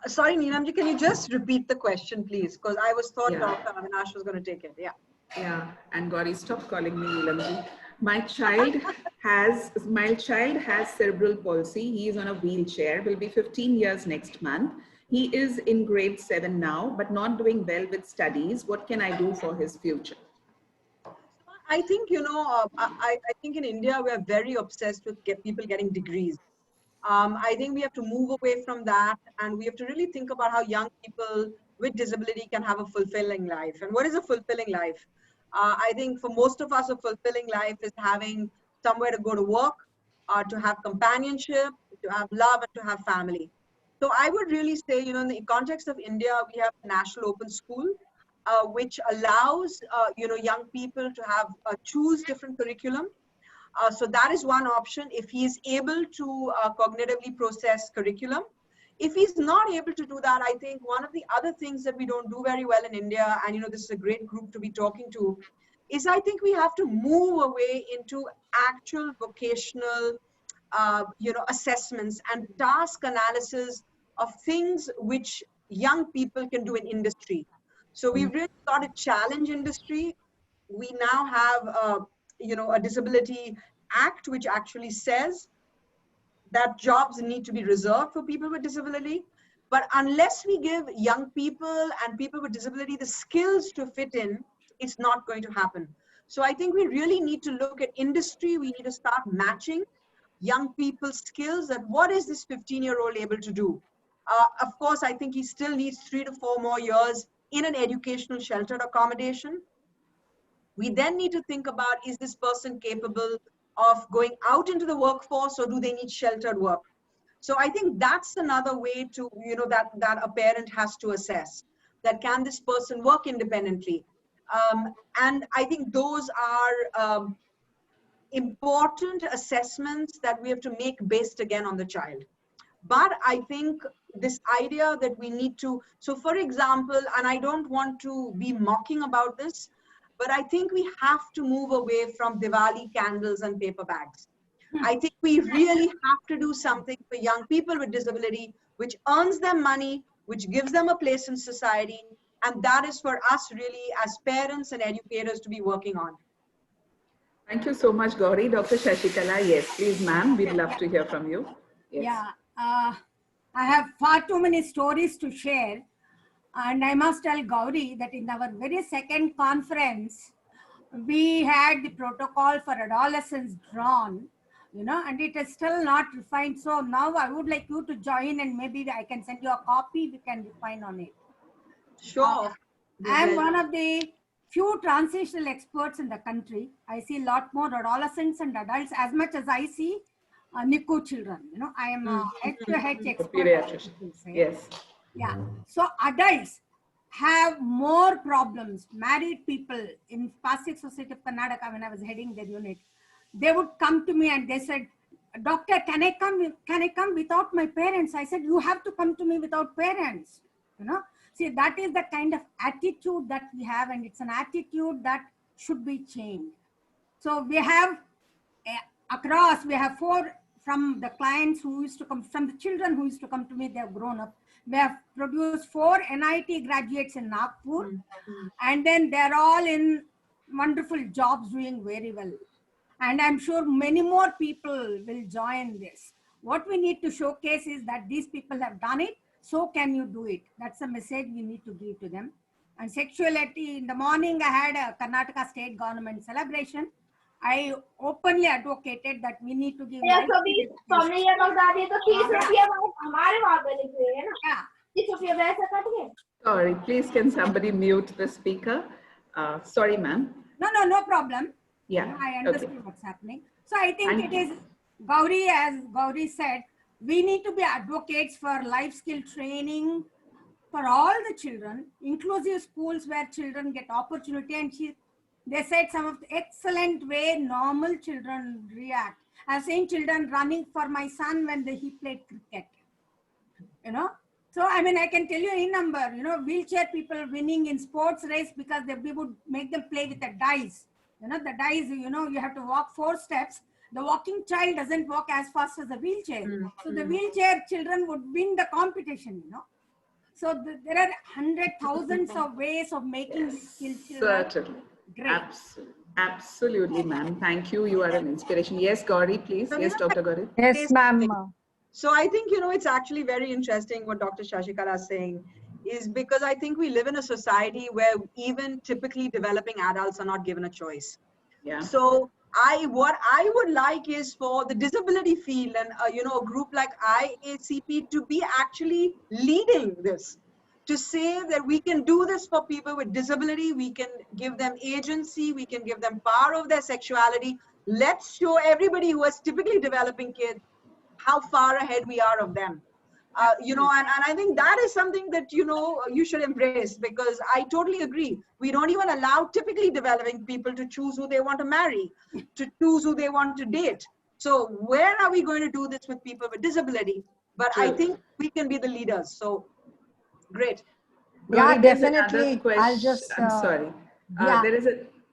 Sorry, Neelamji, can you just repeat the question, please? Because I thought
Yeah.
Dr. Avinash was going to take it. Yeah.
Yeah, and Gauri, stop calling me Neelamji. My child has cerebral palsy. He is on a wheelchair, will be 15 years next month. He is in grade 7 now, but not doing well with studies. What can I do for his future?
I think, I think in India, we are very obsessed with people getting degrees. I think we have to move away from that, and we have to really think about how young people with disability can have a fulfilling life. And what is a fulfilling life? I think for most of us, a fulfilling life is having somewhere to go to work, to have companionship, to have love, and to have family. So I would really say, in the context of India, we have National Open School, which allows, young people to have choose different curriculum. So that is one option if he is able to cognitively process curriculum. If he's not able to do that, I think one of the other things that we don't do very well in India, and this is a great group to be talking to, is I think we have to move away into actual vocational, assessments and task analysis of things which young people can do in industry. So we've really got to challenge industry. We now have, a disability act which actually says that jobs need to be reserved for people with disability. But unless we give young people and people with disability the skills to fit in, it's not going to happen. So I think we really need to look at industry. We need to start matching young people's skills, that what is this 15-year-old able to do? Of course, I think he still needs 3 to 4 more years in an educational sheltered accommodation. We then need to think about, is this person capable of going out into the workforce, or do they need sheltered work? So I think that's another way to, that a parent has to assess, that can this person work independently? And I think those are important assessments that we have to make based again on the child. But I think this idea that we need to, so for example, and I don't want to be mocking about this, but I think we have to move away from Diwali candles and paper bags. I think we really have to do something for young people with disability, which earns them money, which gives them a place in society. And that is for us really as parents and educators to be working on.
Thank you so much, Gauri. Dr. Shashikala, yes, please, ma'am, we'd love to hear from you. Yes.
Yeah, I have far too many stories to share. And I must tell Gauri that in our very second conference, we had the protocol for adolescents drawn, and it is still not refined. So now I would like you to join, and maybe I can send you a copy, we can refine on it.
Sure.
I am one of the
few transitional experts in the country. I see a lot more adolescents and adults as much as I see NICU children. You know, I am a head-to-head expert.
Pediatrician. Yes.
Yeah. So adults have more problems. Married people in Pacific Society of Karnataka, when I was heading their unit, they would come to me and they said, "Doctor, can I come without my parents?" I said, "You have to come to me without parents." You know, see, that is the kind of attitude that we have, and it's an attitude that should be changed. So we have across, we have 4 from the clients who used to come, from the children who used to come to me, they have grown up. We have produced 4 NIT graduates in Nagpur, and then they're all in wonderful jobs doing very well. And I'm sure many more people will join this. What we need to showcase is that these people have done it, so can you do it? That's a message we need to give to them. And sexuality, in the morning I had a Karnataka state government celebration. I openly advocated that we need to give life
Sorry, please can somebody mute the speaker? Sorry, ma'am.
No problem.
Yeah.
I understand what's happening. So I think it is Gauri, as Gauri said, we need to be advocates for life skill training for all the children, inclusive schools where children get opportunity. And they said some of the excellent way normal children react. I've seen children running for my son when he played cricket. You know, so I mean, I can tell you a number, you know, wheelchair people winning in sports race because we would make them play with the dice. You know, the dice, you know, you have to walk 4 steps. The walking child doesn't walk as fast as the wheelchair. So the wheelchair children would win the competition, you know. So there are thousands of ways of making these skills.
Certainly.
Great.
Absolutely, ma'am. Thank you. You are an inspiration. Yes, Gauri, please. Yes, Dr. Gauri.
Yes, ma'am. So I think, you know, it's actually very interesting what Dr. Shashikala is saying, is because I think we live in a society where even typically developing adults are not given a choice.
Yeah.
So what I would like is for the disability field and, you know, a group like IACP to be actually leading this, to say that we can do this for people with disability, we can give them agency, we can give them power of their sexuality. Let's show everybody who is typically developing kids how far ahead we are of them. You know, and I think that is something that, you know, you should embrace, because I totally agree. We don't even allow typically developing people to choose who they want to marry, to choose who they want to date. So where are we going to do this with people with disability? But I think we can be the leaders. So great.
Gauri,
Yeah,
there's another
definitely.
question.
I'll just.
I'm sorry.
Yeah.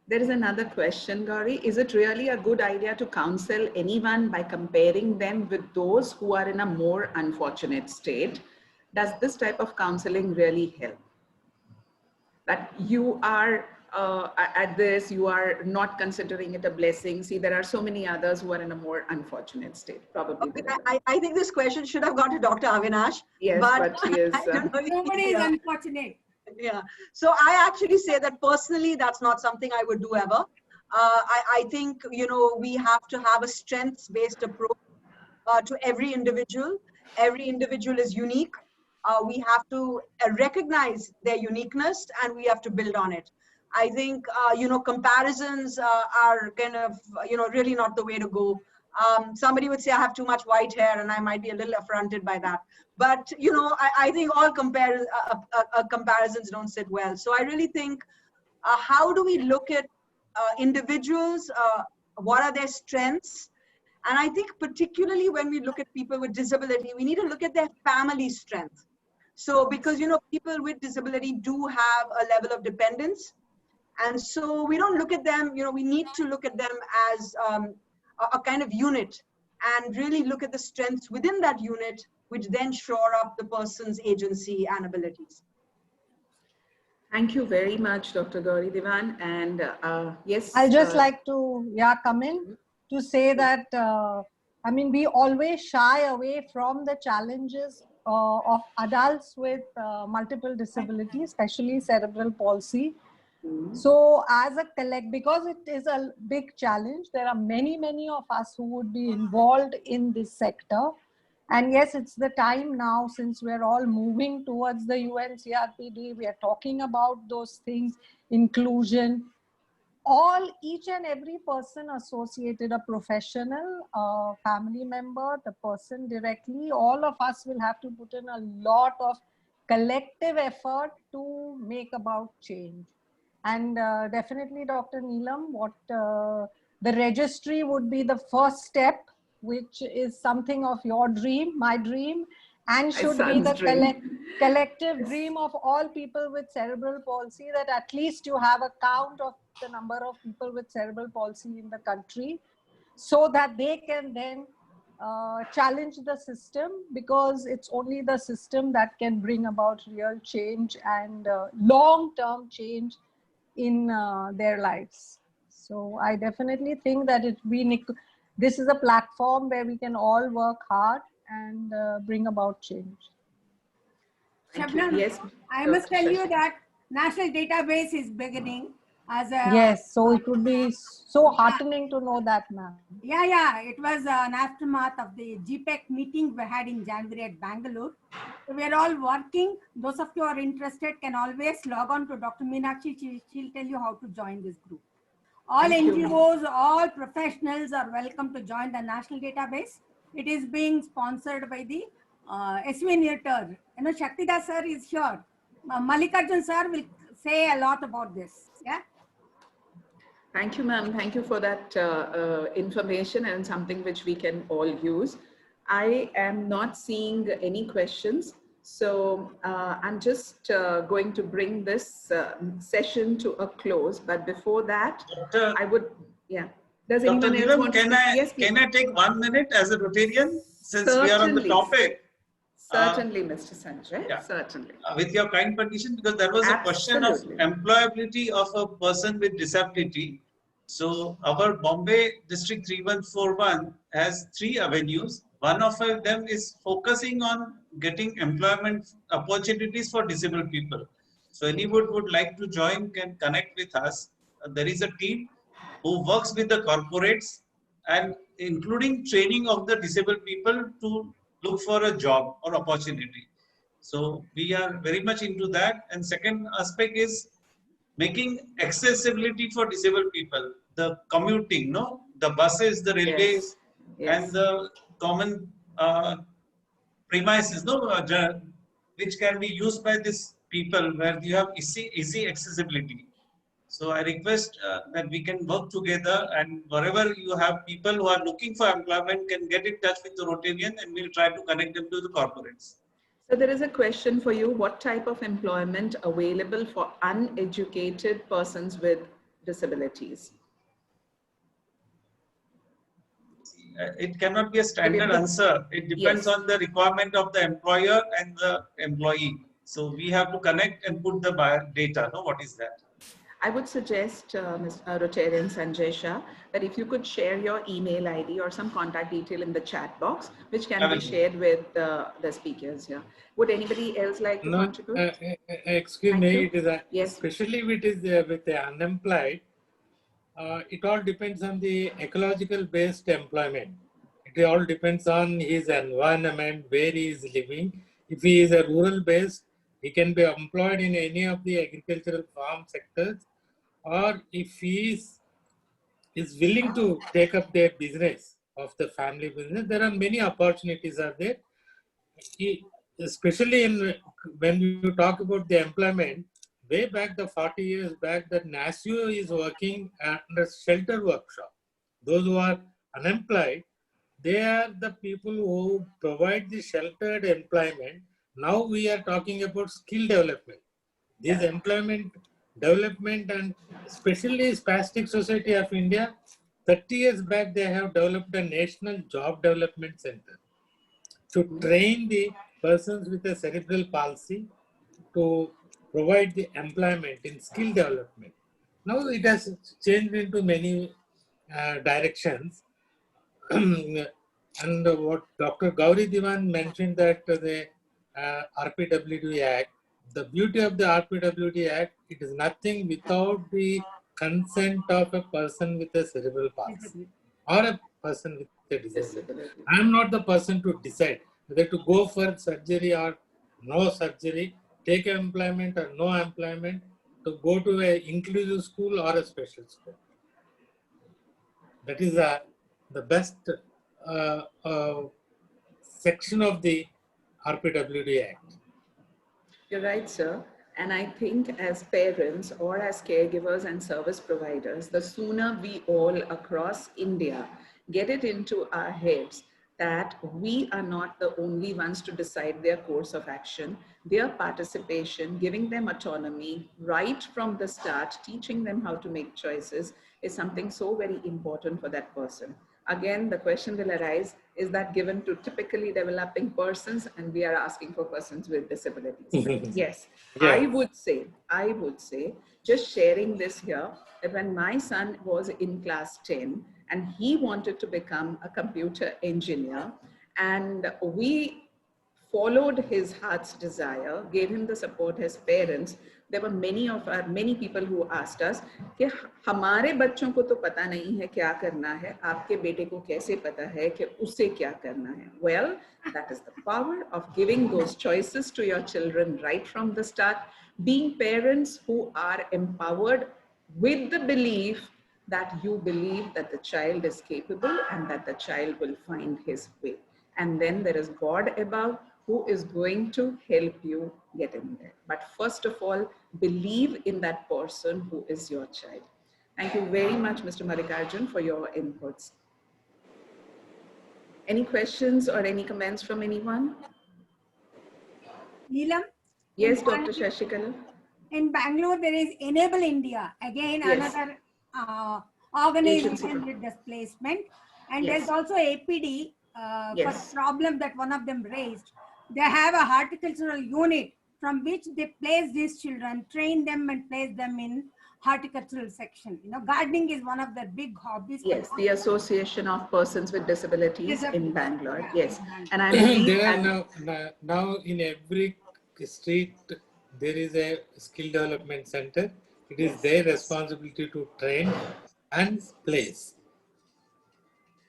There is another question, Gauri. Is it really a good idea to counsel anyone by comparing them with those who are in a more unfortunate state? Does this type of counseling really help? That you are at this, you are not considering it a blessing. See, there are so many others who are in a more unfortunate state. Probably.
Okay, I think this question should have gone to Dr. Avinash.
Yes, but he is.
Nobody is unfortunate.
Yeah. So I actually say that personally, that's not something I would do ever. I think, you know, we have to have a strengths-based approach to every individual. Every individual is unique. We have to recognize their uniqueness and we have to build on it. I think, you know, comparisons are kind of, you know, really not the way to go. Somebody would say I have too much white hair and I might be a little affronted by that. But, you know, I think all comparisons don't sit well. So I really think, how do we look at individuals? What are their strengths? And I think particularly when we look at people with disability, we need to look at their family strength. So because, you know, people with disability do have a level of dependence. And so we don't look at them, you know, we need to look at them as a kind of unit and really look at the strengths within that unit, which then shore up the person's agency and abilities.
Thank you very much, Dr. Gauri Divan. And yes.
I'll just like to come in to say that, I mean, we always shy away from the challenges of adults with multiple disabilities, especially cerebral palsy. So as a collect, because it is a big challenge, there are many of us who would be involved in this sector. And yes, it's the time now, since we're all moving towards the UNCRPD, we are talking about those things, inclusion. Each and every person associated, a professional, a family member, the person directly, all of us will have to put in a lot of collective effort to make about change. And definitely, Dr. Neelam, what the registry would be the first step, which is something of your dream, my dream, and should be the collective dream of all people with cerebral palsy, that at least you have a count of the number of people with cerebral palsy in the country, so that they can then challenge the system, because it's only the system that can bring about real change and long-term change in their lives. So I definitely think that this is a platform where we can all work hard and bring about change.
Shabnam,
Yes,
I must tell you that national database is beginning as a...
Yes, so it would be so heartening to know that, ma'am.
Yeah, it was an aftermath of the GPEC meeting we had in January at Bangalore. So we are all working. Those of you who are interested can always log on to Dr. Meenakshi. She'll tell you how to join this group. All NGOs, all professionals are welcome to join the national database. It is being sponsored by the SV Neater. You know, Shaktidas sir is here. Mallikarjun sir will say a lot about this. Yeah.
Thank you, ma'am. Thank you for that information, and something which we can all use. I am not seeing any questions, so I'm just going to bring this session to a close. But before that, I would, yeah. Does
Dr.
anyone else
Divan,
want to speak? Yes, please.
can I take 1 minute as a Rotarian, since we are on the topic?
Certainly, Mr. Sanjay,
yeah.
Certainly.
With your kind permission, because there was a question of employability of a person with disability. So our Bombay District 3141 has 3 avenues. One of them is focusing on getting employment opportunities for disabled people. So anyone would like to join can connect with us. There is a team who works with the corporates and including training of the disabled people to look for a job or opportunity. So we are very much into that. And second aspect is making accessibility for disabled people. The commuting, the buses, the railways, and the common premises, which can be used by these people where you have easy accessibility. So I request that we can work together, and wherever you have people who are looking for employment can get in touch with the Rotarian, and we'll try to connect them to the corporates.
So there is a question for you. What type of employment available for uneducated persons with disabilities?
It cannot be a standard answer. It depends on the requirement of the employer and the employee. So we have to connect and put the data. What is that?
I would suggest, Rotarian Sanjay Shah, that if you could share your email ID or some contact detail in the chat box, which can be shared with the speakers here. Would anybody else like to contribute?
Excuse me, it is especially if it is with the unemployed, it all depends on the ecological based employment. It all depends on his environment, where he is living. If he is a rural based, he can be employed in any of the agricultural farm sectors, or if he is willing to take up their business of the family business, there are many opportunities are there. Especially when you talk about the employment, way back the 40 years back, that NASU is working under shelter workshop. Those who are unemployed, they are the people who provide the sheltered employment. Now we are talking about skill development. This employment development, and especially Spastic Society of India, 30 years back they have developed a National Job Development Center to train the persons with a cerebral palsy to provide the employment in skill development. Now it has changed into many directions. And what Dr. Gauri Divan mentioned, that the RPWD Act, the beauty of the RPWD Act, it is nothing without the consent of a person with a cerebral palsy or a person with a disability. I am not the person to decide. whether to go for surgery or no surgery, take employment or no employment, to go to an inclusive school or a special school. That is the best section of the RPWD Act.
You're right, sir. And I think as parents or as caregivers and service providers, the sooner we all across India get it into our heads that we are not the only ones to decide their course of action, their participation, giving them autonomy right from the start, teaching them how to make choices is something so very important for that person. Again, the question will arise, is that given to typically developing persons, and we are asking for persons with disabilities? Yes,
Yeah.
I would say, just sharing this here, that when my son was in class 10 and he wanted to become a computer engineer, and we followed his heart's desire, gave him the support as parents, there were many people who asked us कि हमारे बच्चों को तो पता नहीं है क्या करना है, आपके बेटे को कैसे पता है कि उसे क्या करना है? Well, that is the power of giving those choices to your children right from the start, being parents who are empowered with the belief that you believe that the child is capable and that the child will find his way. And then there is God above who is going to help you get in there. But first of all, believe in that person who is your child. Thank you very much, Mr. Marikarjan, for your inputs. Any questions or any comments from anyone?
Neelam?
Yes, Dr. Shashikala.
In Bangalore, there is Enable India, again
Yes.
another organization with displacement. And
Yes.
there's also APD for
Yes.
the problem that one of them raised. They have a horticultural unit from which they place these children, train them and place them in horticultural section. You know, gardening is one of the big hobbies.
Yes, the Association of Persons with Disabilities in Bangalore.
Yeah,
Yes,
in Bangalore.
and I believe
There are now in every street there is a skill development center. It is their responsibility to train and place.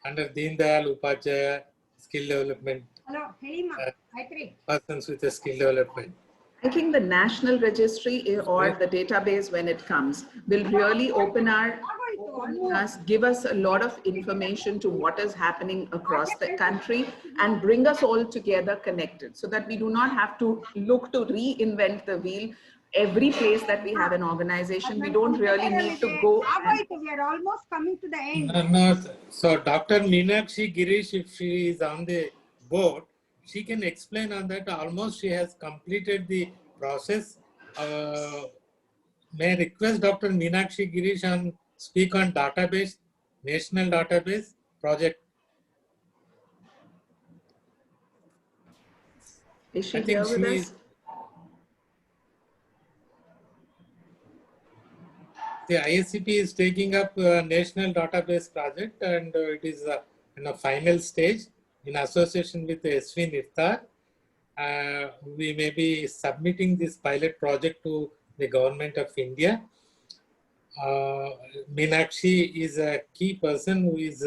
Under Deen Dayal Upadhyaya skill development,
Hello, hey, Gayatri.
persons with a skill development.
I think the national registry or the database, when it comes, will really open us, give us a lot of information to what is happening across the country and bring us all together connected so that we do not have to look to reinvent the wheel. Every place that we have an organization, we don't really need to go.
We are almost coming to the end.
No. So Dr. Meenakshi Girish, if she is on the board, she can explain on that. Almost she has completed the process. May I request Dr. Meenakshi Girish on speak on database, national database project.
Is she here with us?
The IACP is taking up a national database project, and it is in a final stage in association with SV Nirtar. We may be submitting this pilot project to the government of India. Meenakshi is a key person who is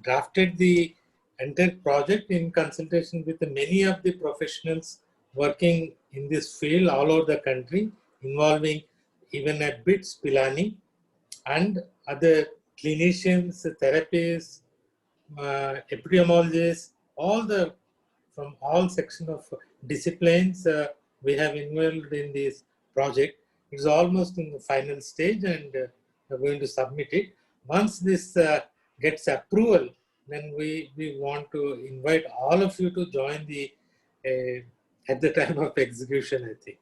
drafted the entire project in consultation with many of the professionals working in this field all over the country, involving even a BITS Pilani and other clinicians, therapists, epidemiologists, from all sections of disciplines we have involved in this project. It's almost in the final stage, and we're going to submit it. Once this gets approval, then we want to invite all of you to join the at the time of execution, I think.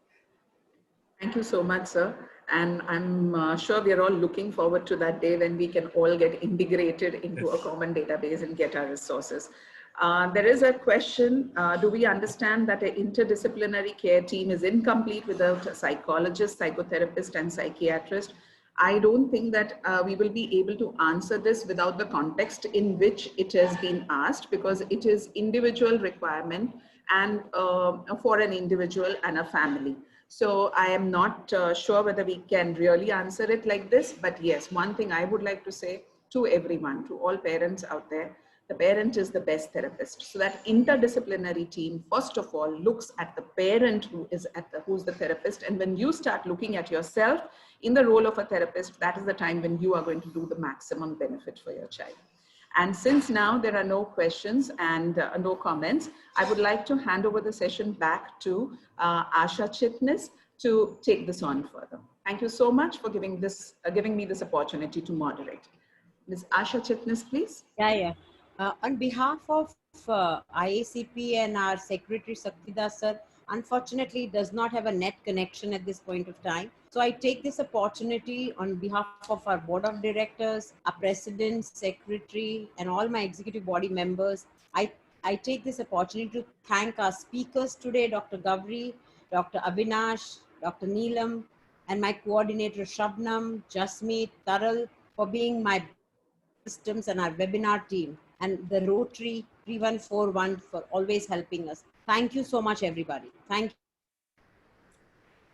Thank you so much, sir. And I'm sure we are all looking forward to that day when we can all get integrated into a common database and get our resources. There is a question, do we understand that an interdisciplinary care team is incomplete without a psychologist, psychotherapist, and psychiatrist? I don't think that we will be able to answer this without the context in which it has been asked, because it is individual requirement and for an individual and a family. So I am not sure whether we can really answer it like this, but yes, one thing I would like to say to everyone, to all parents out there, The parent is the best therapist. So that interdisciplinary team, first of all, looks at the parent who's the therapist. And when you start looking at yourself in the role of a therapist, that is the time when you are going to do the maximum benefit for your child. And since now there are no questions and no comments, I would like to hand over the session back to Asha Chitnis to take this on further. Thank you so much for giving me this opportunity to moderate. Ms. Asha Chitnis, please.
Yeah. On behalf of IACP and our Secretary Saktidas sir, unfortunately does not have a net connection at this point of time. So I take this opportunity on behalf of our Board of Directors, our President, Secretary, and all my executive body members. I take this opportunity to thank our speakers today, Dr. Gauri, Dr. Avinash, Dr. Neelam, and my coordinator Shabnam, Jasmeet, Taral, for being my systems and our webinar team, and the Rotary 3141 for always helping us. Thank you so much, everybody. Thank you.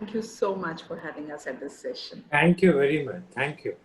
Thank you so much for having us at this session.
Thank you very much. Thank you.